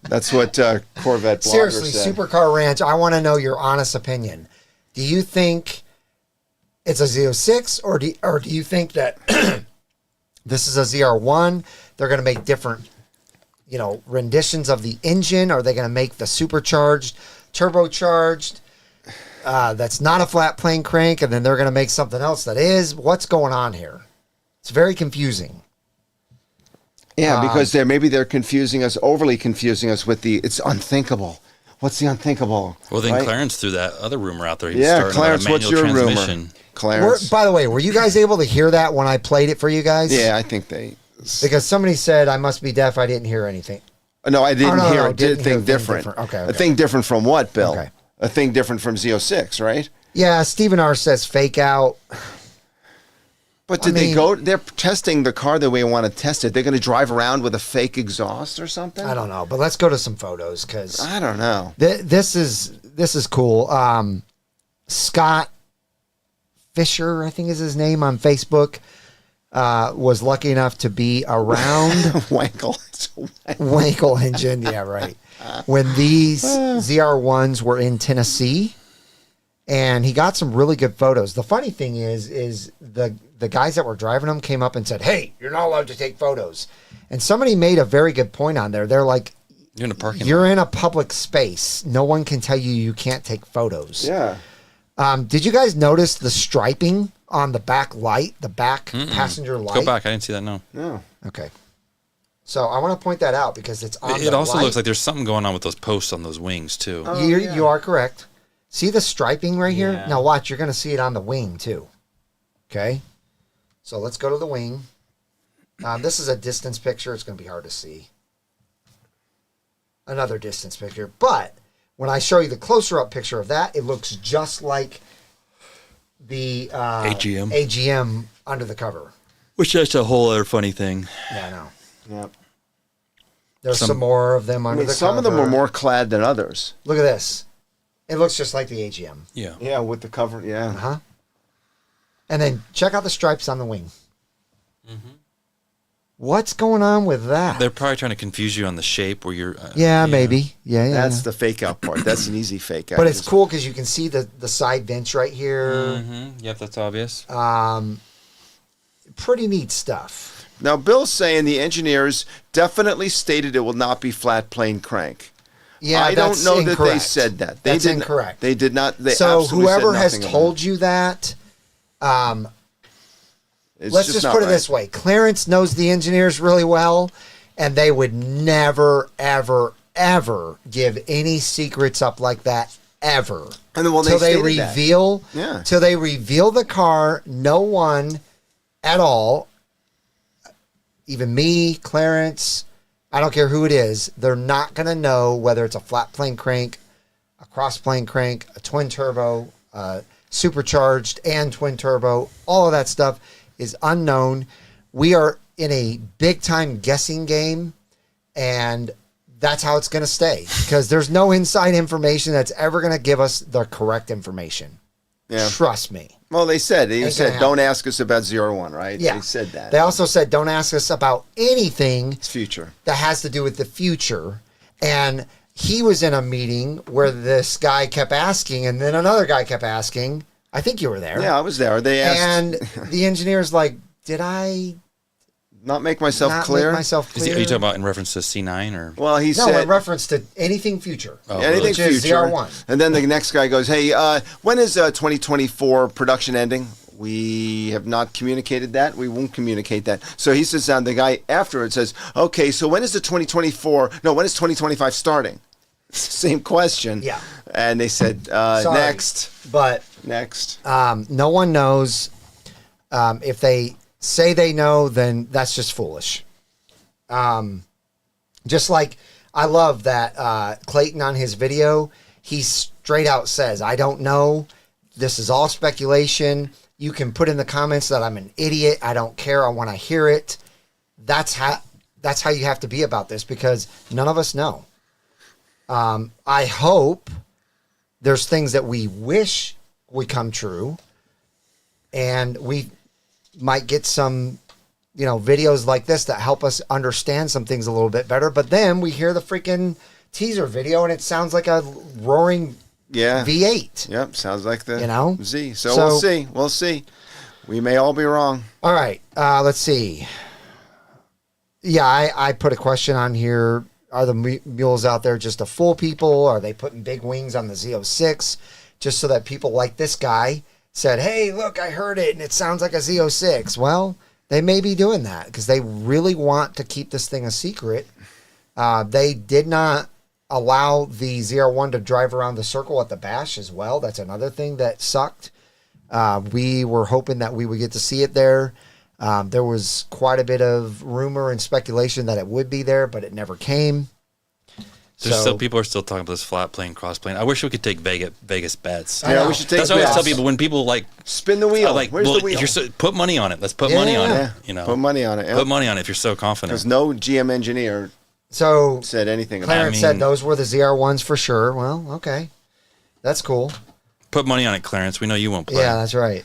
that's what Corvette blogger Seriously, said. Supercar Ranch. I want to know your honest opinion. Do you think it's a Z06, or do you think that this is a ZR1? They're going to make different, renditions of the engine. Are they going to make the supercharged, turbocharged? That's not a flat plane crank, and then they're going to make something else that is. What's going on here? It's very confusing. Yeah, because they're confusing us, overly confusing us with it's unthinkable. What's the unthinkable? Well, then right? Clarence threw that other rumor out there. Clarence, what's your rumor? Clarence. By the way, were you guys able to hear that when I played it for you guys? Yeah, I think they. Because somebody said I must be deaf. I didn't hear anything. No, I didn't hear a thing different. Okay. A thing different from what, Bill? Okay. A thing different from Z06, right? Yeah, Stephen R. says fake out. But they go? They're testing the car the way we want to test it. They're going to drive around with a fake exhaust or something? I don't know, but let's go to some photos because I don't know. This is cool. Scott Fisher, I think is his name on Facebook, was lucky enough to be around Wankel engine. Yeah, right. When these ZR1s were in Tennessee, and he got some really good photos. The funny thing is the guys that were driving them came up and said, "Hey, you're not allowed to take photos." And somebody made a very good point on there. They're like, "You're in a parking lot. You're in a public space. No one can tell you can't take photos." Yeah. Did you guys notice the striping on the back light, the back passenger light? Go back. I didn't see that. No. No. Okay. So I want to point that out because it's on It the also light. looks like there's something going on with those posts on those wings, too. Oh, you are correct. See the striping right here? Yeah. Now watch, you're going to see it on the wing too. Okay? So let's go to the wing. This is a distance picture. It's going to be hard to see. Another distance picture. But when I show you the closer up picture of that, it looks just like the AGM under the cover. Which is a whole other funny thing. Yeah, I know. Yep. There's some more of them under the cover. Some of them were more clad than others. Look at this. It looks just like the AGM. Yeah. Yeah, with the cover. Yeah. Uh-huh. And then check out the stripes on the wing. Mm-hmm. What's going on with that? They're probably trying to confuse you on the shape where you're... maybe. Yeah. That's the fake out part. That's an easy fake out. But it's cool because you can see the side vents right here. Mm-hmm. Yep, that's obvious. Pretty neat stuff. Now, Bill's saying the engineers definitely stated it will not be flat plane crank. Yeah, I don't know incorrect. that they said that. That's incorrect. They did not. They so absolutely whoever said has nothing told you that, it's let's just not put it right. this way. Clarence knows the engineers really well, and they would never, ever, ever give any secrets up like that, ever. And then, well, till they stated that. reveal, Yeah. till they reveal the car, no one at all, even me, Clarence, I don't care who it is, they're not going to know whether it's a flat plane crank, a cross plane crank, a twin turbo, supercharged and twin turbo. All of that stuff is unknown. We are in a big time guessing game, and that's how it's going to stay because there's no inside information that's ever going to give us the correct information. Yeah. Trust me. Well, they said happen. don't ask us about ZR1, right? Yeah. They said that. They also said don't ask us about anything It's future. that has to do with the future. And he was in a meeting where this guy kept asking, and then another guy kept asking. I think you were there. Yeah, I was there. They asked. And the engineer's like, did I not make myself not clear? make myself clear? Are you talking about in reference to C9 or? Well, he No, said in reference to anything future. Oh, anything Which is future. ZR1. And then the next guy goes, "Hey, when is 2024 production ending? We have not communicated that. We won't communicate that." So he sits down. The guy afterwards says, "Okay, so when is the 2024? No, when is 2025 starting?" Same question. Yeah. And they said Sorry, next. But Next. no one knows. If they say they know, then that's just foolish. Just like I love that Clayton on his video, he straight out says, "I don't know. This is all speculation. You can put in the comments that I'm an idiot. I don't care. I want to hear it." That's how you have to be about this because none of us know. I hope there's things that we wish would come true, and we might get some, videos like this that help us understand some things a little bit better. But then we hear the freaking teaser video, and it sounds like a roaring V8. Yep, sounds like the Z. So we'll see. We'll see. We may all be wrong. All right, let's see. Yeah, I put a question on here. Are the mules out there just to fool people? Are they putting big wings on the Z06 just so that people like this guy said, "Hey, look, I heard it and it sounds like a Z06"? Well, they may be doing that because they really want to keep this thing a secret. They did not allow the ZR1 to drive around the circle at the bash as well. That's another thing that sucked. We were hoping that we would get to see it there. There was quite a bit of rumor and speculation that it would be there, but it never came. People are still talking about this flat plane, cross plane. I wish we could take Vegas bets. Yeah, we should take. That's what I always tell people when people spin the wheel. Where's the wheel? If you're put money on it. Let's put money on it. Put money on it. Yeah. Put money on it if you're so confident. Because no GM engineer said anything about it. Clarence said those were the ZR1s for sure. Well, okay, that's cool. Put money on it, Clarence. We know you won't play. Yeah, that's right.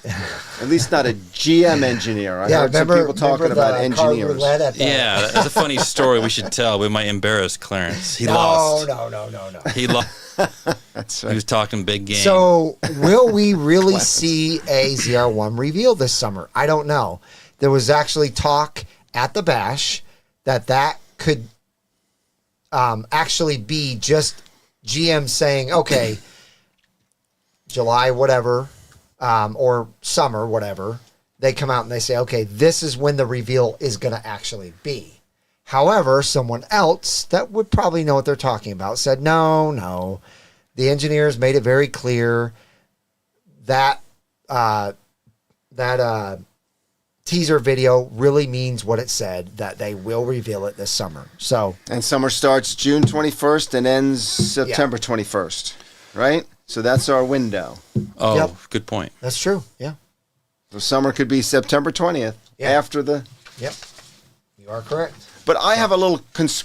At least not a GM engineer. I heard some people talking about engineers. Yeah, that's a funny story we should tell. We might embarrass Clarence. He lost. No. He lost. That's right. He was talking big game. So, will we really see a ZR1 reveal this summer? I don't know. There was actually talk at the bash that could actually be just GM saying, okay, July, whatever, or summer, whatever, they come out and they say, okay, this is when the reveal is going to actually be. However, someone else that would probably know what they're talking about said, no. The engineers made it very clear that teaser video really means what it said, that they will reveal it this summer. So, and summer starts June 21st and ends September 21st, right? So that's our window. Oh, Good point. That's true. Yeah. So summer could be September 20th after the... Yep. You are correct. But I have a little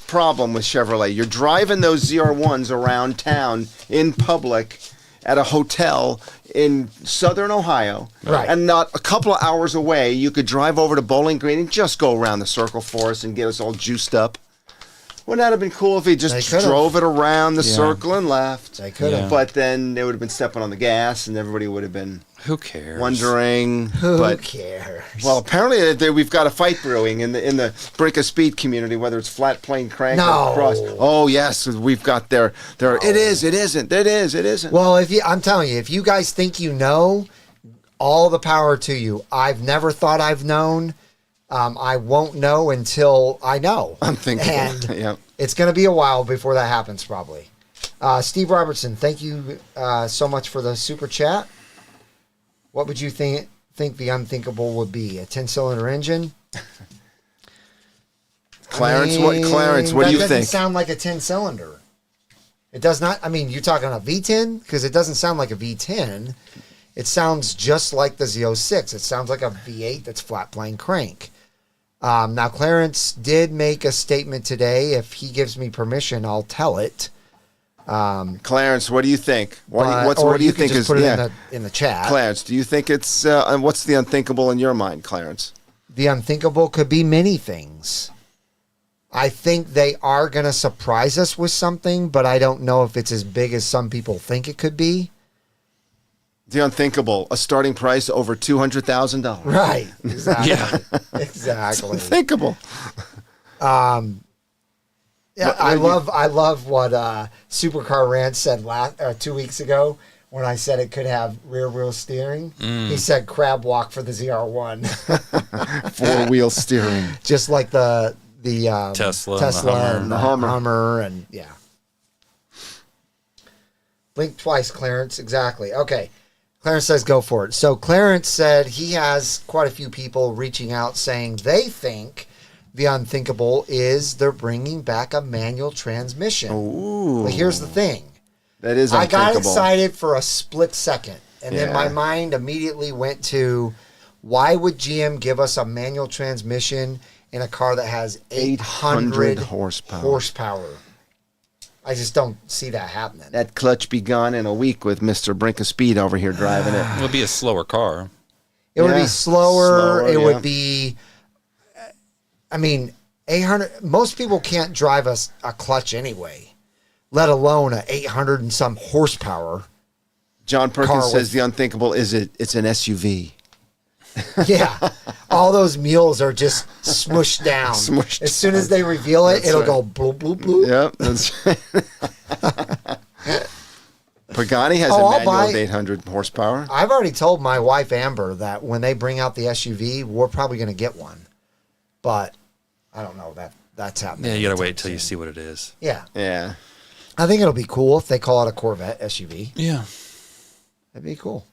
problem with Chevrolet. You're driving those ZR1s around town in public at a hotel in southern Ohio. Right. And not a couple of hours away, you could drive over to Bowling Green and just go around the circle for us and get us all juiced up. Wouldn't that have been cool if he just drove it around the circle and left? They could have. But then they would have been stepping on the gas and everybody would have been... Who cares? Wondering. Who cares? Well, apparently we've got a fight brewing in the Brinkofspeed community, whether it's flat plane crank or cross. Oh yes, we've got their. It is. It isn't. It is. It isn't. Well, I'm telling you, if you guys think you know, all the power to you. I've never thought I've known. I won't know until I know. I'm thinking. And it's going to be a while before that happens, probably. Steve Robertson, thank you so much for the super chat. What would you think the unthinkable would be? A 10-cylinder engine? Clarence, what do you think? That doesn't sound like a 10-cylinder. It does not. I mean, you're talking a V10? Because it doesn't sound like a V10. It sounds just like the Z06. It sounds like a V8 that's flat plane crank. Now, Clarence did make a statement today. If he gives me permission, I'll tell it. Clarence, what do you think? What do you think is put it in the chat? Clarence, do you think it's what's the unthinkable in your mind, Clarence? The unthinkable could be many things. I think they are going to surprise us with something, but I don't know if it's as big as some people think it could be. The unthinkable, a starting price over $200,000. Right. Exactly. Yeah. Exactly. It's unthinkable. Yeah, I love what Supercar Ranch said 2 weeks ago when I said it could have rear wheel steering. He said crab walk for the ZR1. 4-wheel steering. Just like the Tesla and the Hummer and yeah. Blink twice, Clarence. Exactly. Okay. Clarence says go for it. So Clarence said he has quite a few people reaching out saying they think the unthinkable is they're bringing back a manual transmission. Ooh. But here's the thing. That is unthinkable. I got excited for a split second. And then my mind immediately went to, why would GM give us a manual transmission in a car that has 800 horsepower? I just don't see that happening. That clutch be gone in a week with Mr. Brinkofspeed over here driving it. It would be a slower car. It would be slower. It would be... I mean, 800. Most people can't drive a clutch anyway, let alone a 800 and some horsepower. John Perkins says the unthinkable is it's an SUV. Yeah, all those mules are just smushed down. As soon as they reveal it, it'll go bloop bloop bloop. Yep, that's right. Pagani has a manual with 800 horsepower. I've already told my wife Amber that when they bring out the SUV, we're probably going to get one. But I don't know that's happening. Yeah, you gotta wait till you see what it is. Yeah. Yeah. I think it'll be cool if they call it a Corvette SUV. Yeah. That'd be cool.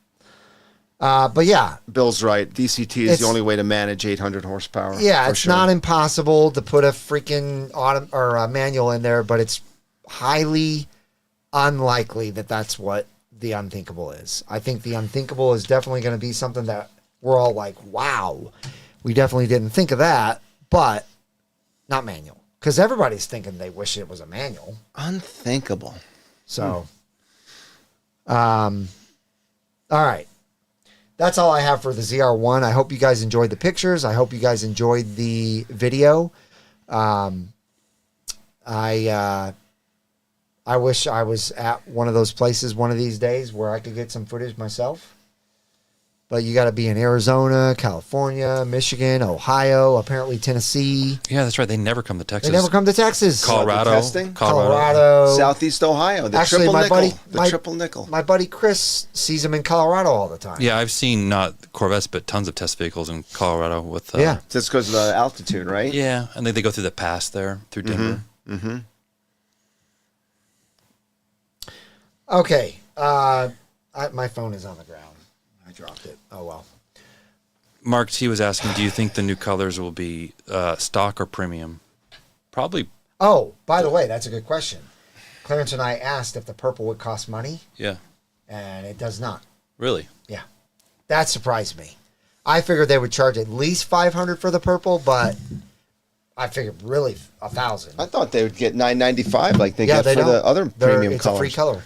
But yeah. Bill's right. DCT is the only way to manage 800 horsepower. Yeah, it's not impossible to put a freaking a manual in there, but it's highly unlikely that that's what the unthinkable is. I think the unthinkable is definitely going to be something that we're all like, wow. We definitely didn't think of that, but not manual. Because everybody's thinking they wish it was a manual. Unthinkable. So, all right. That's all I have for the ZR1. I hope you guys enjoyed the pictures. I hope you guys enjoyed the video. I wish I was at one of those places one of these days where I could get some footage myself. But you got to be in Arizona, California, Michigan, Ohio, apparently Tennessee. Yeah, that's right. They never come to Texas. They never come to Texas. Colorado. Southeast Ohio. The Actually, triple nickel. My buddy Chris sees them in Colorado all the time. Yeah, I've seen not Corvettes, but tons of test vehicles in Colorado with. Yeah, just because of the altitude, right? Yeah, and they go through the pass there through Denver. Mm-hmm. Okay, my phone is on the ground. I dropped it. Oh well. Mark T was asking, do you think the new colors will be stock or premium? Probably. Oh, by the way, that's a good question. Clarence and I asked if the purple would cost money. Yeah. And it does not. Really? Yeah. That surprised me. I figured they would charge at least $500 for the purple, but I figured really $1,000. I thought they would get $995 like they get for the other premium it's colors. A free color.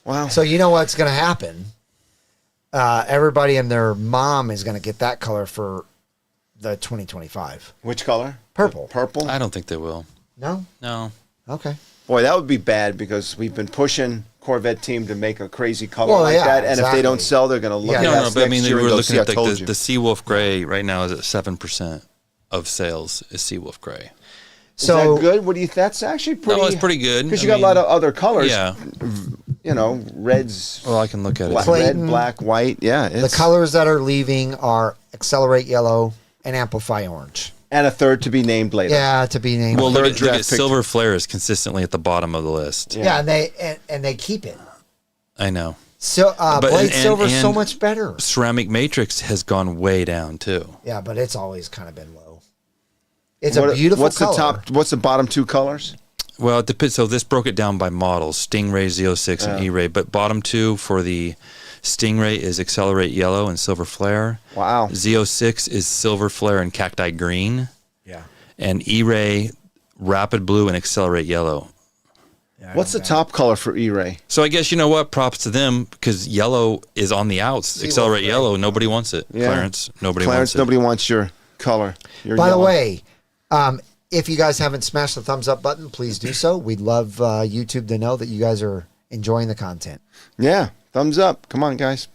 Wow. So you know what's going to happen? Everybody and their mom is going to get that color for the 2025. Which color? Purple. Purple? I don't think they will. No? No. Okay. Boy, that would be bad because we've been pushing Corvette team to make a crazy color that. And if they don't sell, they're going to look at No, but I mean, we're looking at the Seawolf Gray right now is at 7% of sales is Seawolf Gray. So is that good? What do you? That's actually pretty. No, it's pretty good because you got a lot of other colors. Yeah. You know, reds. Well, I can look at it. Red, black, white. Yeah. The colors that are leaving are Accelerate Yellow and Amplify Orange. And a third to be named later. Yeah, to be named. Well, look at Silver Flare is consistently at the bottom of the list. Yeah, and they keep it. I know. So Blade Silver is so much better. Ceramic Matrix has gone way down too. Yeah, but it's always kind of been low. It's a beautiful color. What's the bottom two colors? Well, it depends. So this broke it down by models: Stingray, Z06, and E-Ray. But bottom two for the Stingray is Accelerate Yellow and Silver Flare. Wow. Z06 is Silver Flare and Cacti Green. Yeah. And E-Ray, Rapid Blue and Accelerate Yellow. Yeah, what's the top color for E-Ray? So I guess you know what? Props to them because yellow is on the outs. Accelerate Yellow. Nobody wants it. Yeah. Clarence, nobody wants it. Nobody wants your color. By the way, if you guys haven't smashed the thumbs up button, please do so. We'd love YouTube to know that you guys are enjoying the content. Yeah, thumbs up. Come on, guys.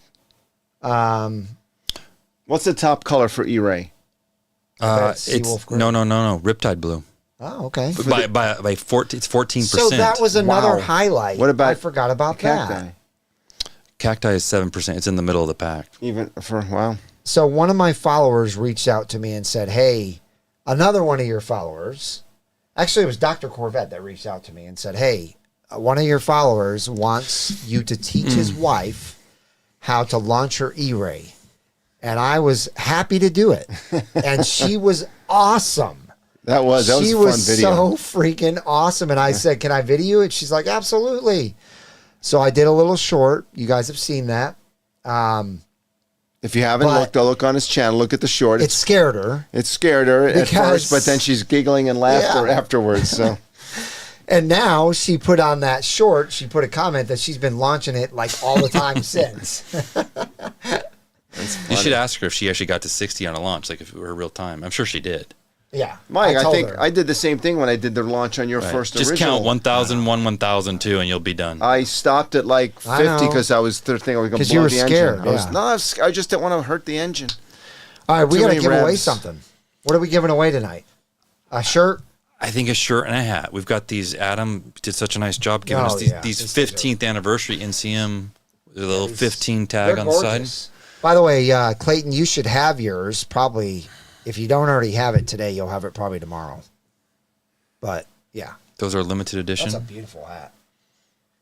What's the top color for E-Ray? It's no. Riptide Blue. Oh, okay. By 14, it's 14%. So that was another highlight. What about? I forgot about Cacti? that. Cacti is 7%. It's in the middle of the pack. Even for wow. So one of my followers reached out to me and said, "Hey, another one of your followers." Actually, it was Dr. Corvette that reached out to me and said, "Hey, one of your followers wants you to teach his wife how to launch her E-Ray." And I was happy to do it. And she was awesome. That was a fun video. She was so freaking awesome. And I said, "Can I video it?" She's like, "Absolutely." So I did a little short. You guys have seen that. If you haven't looked, I'll look on his channel. Look at the short. It scared her. It scared her at first, but then she's giggling and laughter afterwards. So. And now she put on that short, she put a comment that she's been launching it like all the time since. You should ask her if she actually got to 60 on a launch, like if it were real time. I'm sure she did. Yeah. Mike, I think I did the same thing when I did the launch on your first original. Just count 1,001, 1,002, and you'll be done. I stopped at like 50 because I was thinking I was going to blow the engine. I just didn't want to hurt the engine. All right, we got to give away something. What are we giving away tonight? A shirt? I think a shirt and a hat. We've got these. Adam did such a nice job giving us these 15th anniversary NCM, with a little 15 tag on the side. By the way, Clayton, you should have yours probably. If you don't already have it today, you'll have it probably tomorrow. But, yeah. Those are limited edition. That's a beautiful hat.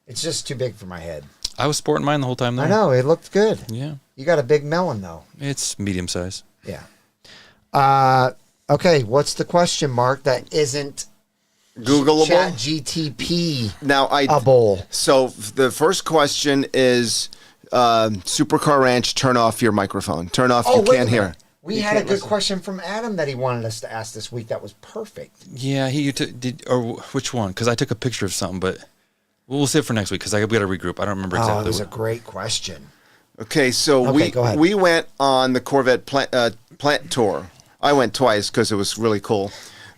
It's just too big for my head. I was sporting mine the whole time, though. I know. It looked good. Yeah. You got a big melon, though. It's medium size. Yeah. Okay, what's the question mark that isn't Googleable? Chat GTP now, bowl. So the first question is Supercar Ranch, turn off your microphone. Turn off, you can't hear. We had a good question from Adam that he wanted us to ask this week that was perfect. Yeah, or which one? Because I took a picture of something, but we'll save it for next week because we got to regroup. I don't remember exactly. Oh, it was a great question. Okay, so we went on the Corvette plant tour. I went twice because it was really cool.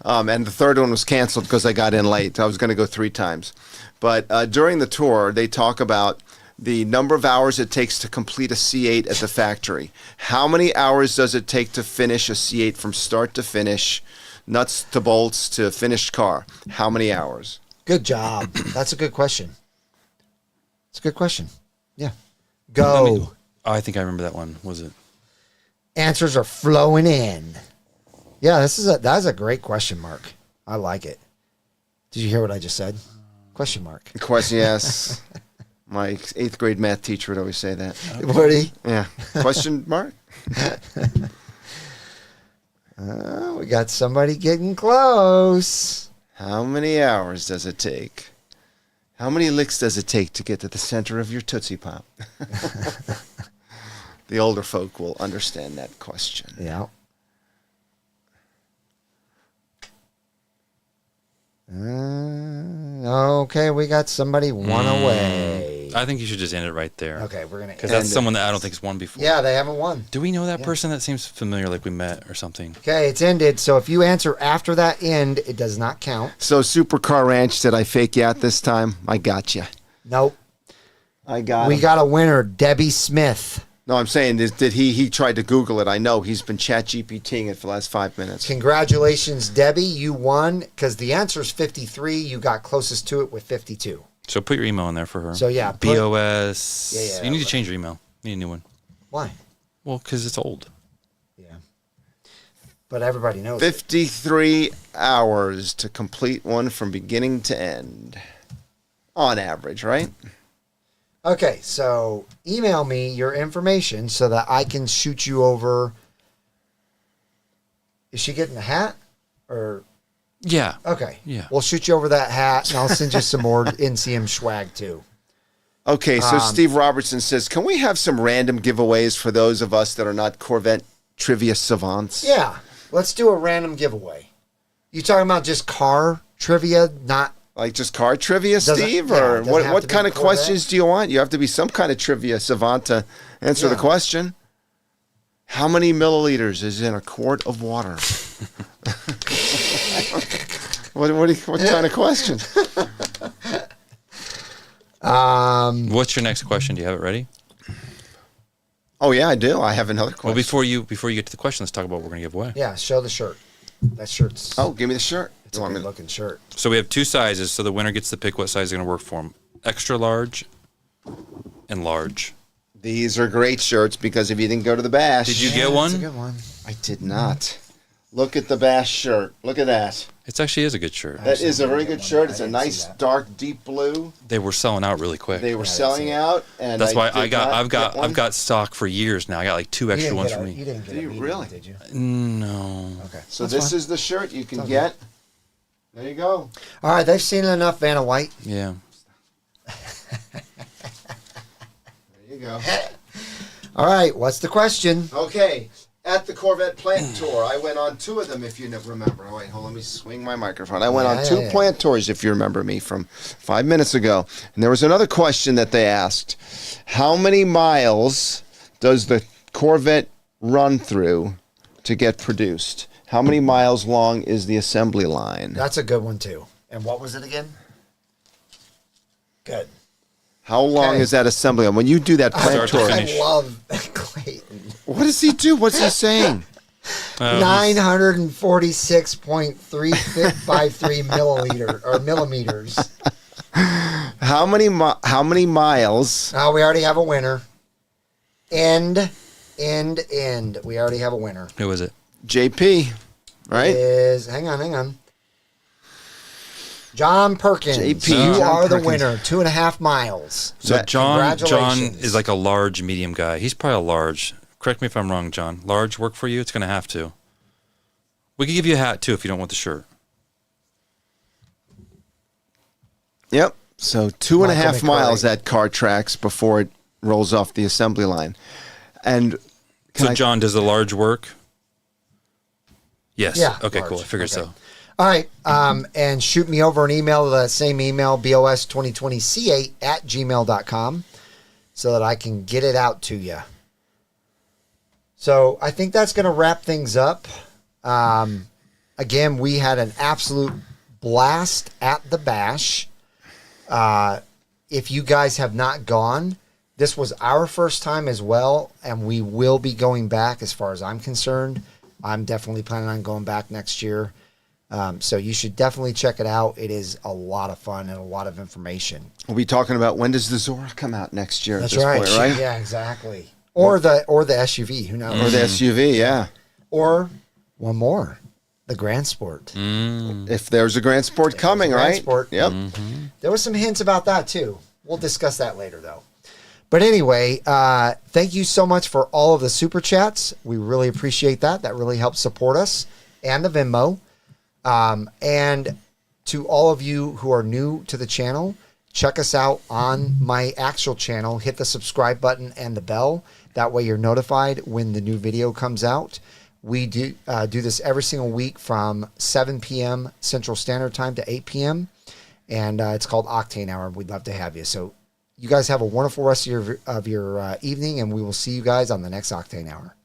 And the third one was canceled because I got in late. I was going to go 3 times. But during the tour, they talk about the number of hours it takes to complete a C8 at the factory. How many hours does it take to finish a C8 from start to finish, nuts to bolts to finished car? How many hours? Good job. That's a good question. It's a good question. Yeah. Go. I think I remember that one. Was it? Answers are flowing in. Yeah, that's a great question mark. I like it. Did you hear what I just said? Question mark. Question, yes. My 8th grade math teacher would always say that. Would he? Yeah. Question mark? We got somebody getting close. How many hours does it take? How many licks does it take to get to the center of your Tootsie Pop? The older folk will understand that question. Yeah. Okay, we got somebody one away. I think you should just end it right there. Okay, we're gonna. Because that's someone that I don't think has won before. Yeah, they haven't won. Do we know that person? That seems familiar, like we met or something. Okay, it's ended. So if you answer after that end, it does not count. So Supercar Ranch, did I fake you out this time? I got you. Nope. We got a winner, Debbie Smith. No, I'm saying, did he tried to Google it. I know he's been chat GPTing it for the last 5 minutes. Congratulations, Debbie. You won because the answer is 53. You got closest to it with 52. So put your email in there for her. So yeah. BOS. Yeah, you need to change your email. You need a new one. Why? Well, because it's old. Yeah. But everybody knows 53 hours to complete one from beginning to end. On average, right? Okay, so email me your information so that I can shoot you over. Is she getting a hat? Or Yeah. okay. Yeah. We'll shoot you over that hat and I'll send you some more NCM swag too. Okay, so Steve Robertson says, can we have some random giveaways for those of us that are not Corvette trivia savants? Yeah. Let's do a random giveaway. You talking about just car trivia, not like just car trivia, Steve? Yeah, or what kind of questions do you want? You have to be some kind of trivia savant to answer the question. How many milliliters is in a quart of water? What kind of question? What's your next question? Do you have it ready? Oh yeah, I do. I have another question. Well, before you get to the question, let's talk about what we're going to give away. Yeah, show the shirt. That shirt's give me the shirt. It's a good looking shirt. So we have two sizes, so the winner gets to pick what size is going to work for them. Extra large and large. These are great shirts because if you didn't go to the bash. Did you get one? That's a good one. I did not. Look at the bash shirt. Look at that. It actually is a good shirt. That is a very good shirt. It's a nice dark deep blue. They were selling out really quick. They were selling out, and that's why I've got stock for years now. I got like two extra ones for me. You didn't get it, really? Did you? No. Okay. So this is the shirt you can get. There you go. All right, they've seen enough Vanna White. Yeah. There you go. All right, what's the question? Okay. At the Corvette plant tour, I went on 2 of them, if you remember. Oh, wait, hold on, let me swing my microphone. I went on 2 plant tours, if you remember me, from 5 minutes ago. And there was another question that they asked. How many miles does the Corvette run through to get produced? How many miles long is the assembly line? That's a good one, too. And what was it again? Good. How long is that assembly line? When you do that plant tour. I love Clayton. What does he do? What's he saying? 946.353 millimeters. How many miles? Oh, we already have a winner. End. We already have a winner. Who is it? JP, right? Hang on. John Perkins. JP, you John are the Perkins. winner. 2.5 miles. So John Congratulations. is like a large, medium guy. He's probably a large. Correct me if I'm wrong, John. Large work for you? It's going to have to. We could give you a hat, too, if you don't want the shirt. Yep. So 2.5 miles at car tracks before it rolls off the assembly line. And John, does the large work? Yes. Yeah. Okay, large. cool. I figured so. All right. And shoot me over an email to that same email, bos2020c8@gmail.com, so that I can get it out to you. So I think that's going to wrap things up. Again, we had an absolute blast at the bash. If you guys have not gone, This was our first time as well, and we will be going back as far as I'm concerned. I'm definitely planning on going back next year. So you should definitely check it out. It is a lot of fun and a lot of information. We'll be talking about when does the Zora come out next year. That's at this right. point, right? Yeah, exactly. Or the SUV. Who knows? Or the SUV. Yeah. Or one more, the Grand Sport. If there's a Grand Sport coming, right? Sport. Yep. There was some hints about that too. We'll discuss that later, though. But anyway, thank you so much for all of the super chats. We really appreciate that. That really helps support us and the Venmo. And to all of you who are new to the channel, check us out on my actual channel. Hit the subscribe button and the bell. That way you're notified when the new video comes out. We do this every single week from 7 p.m. Central Standard Time to 8 p.m. And it's called Octane Hour. We'd love to have you. So you guys have a wonderful rest of your evening, and we will see you guys on the next Octane Hour.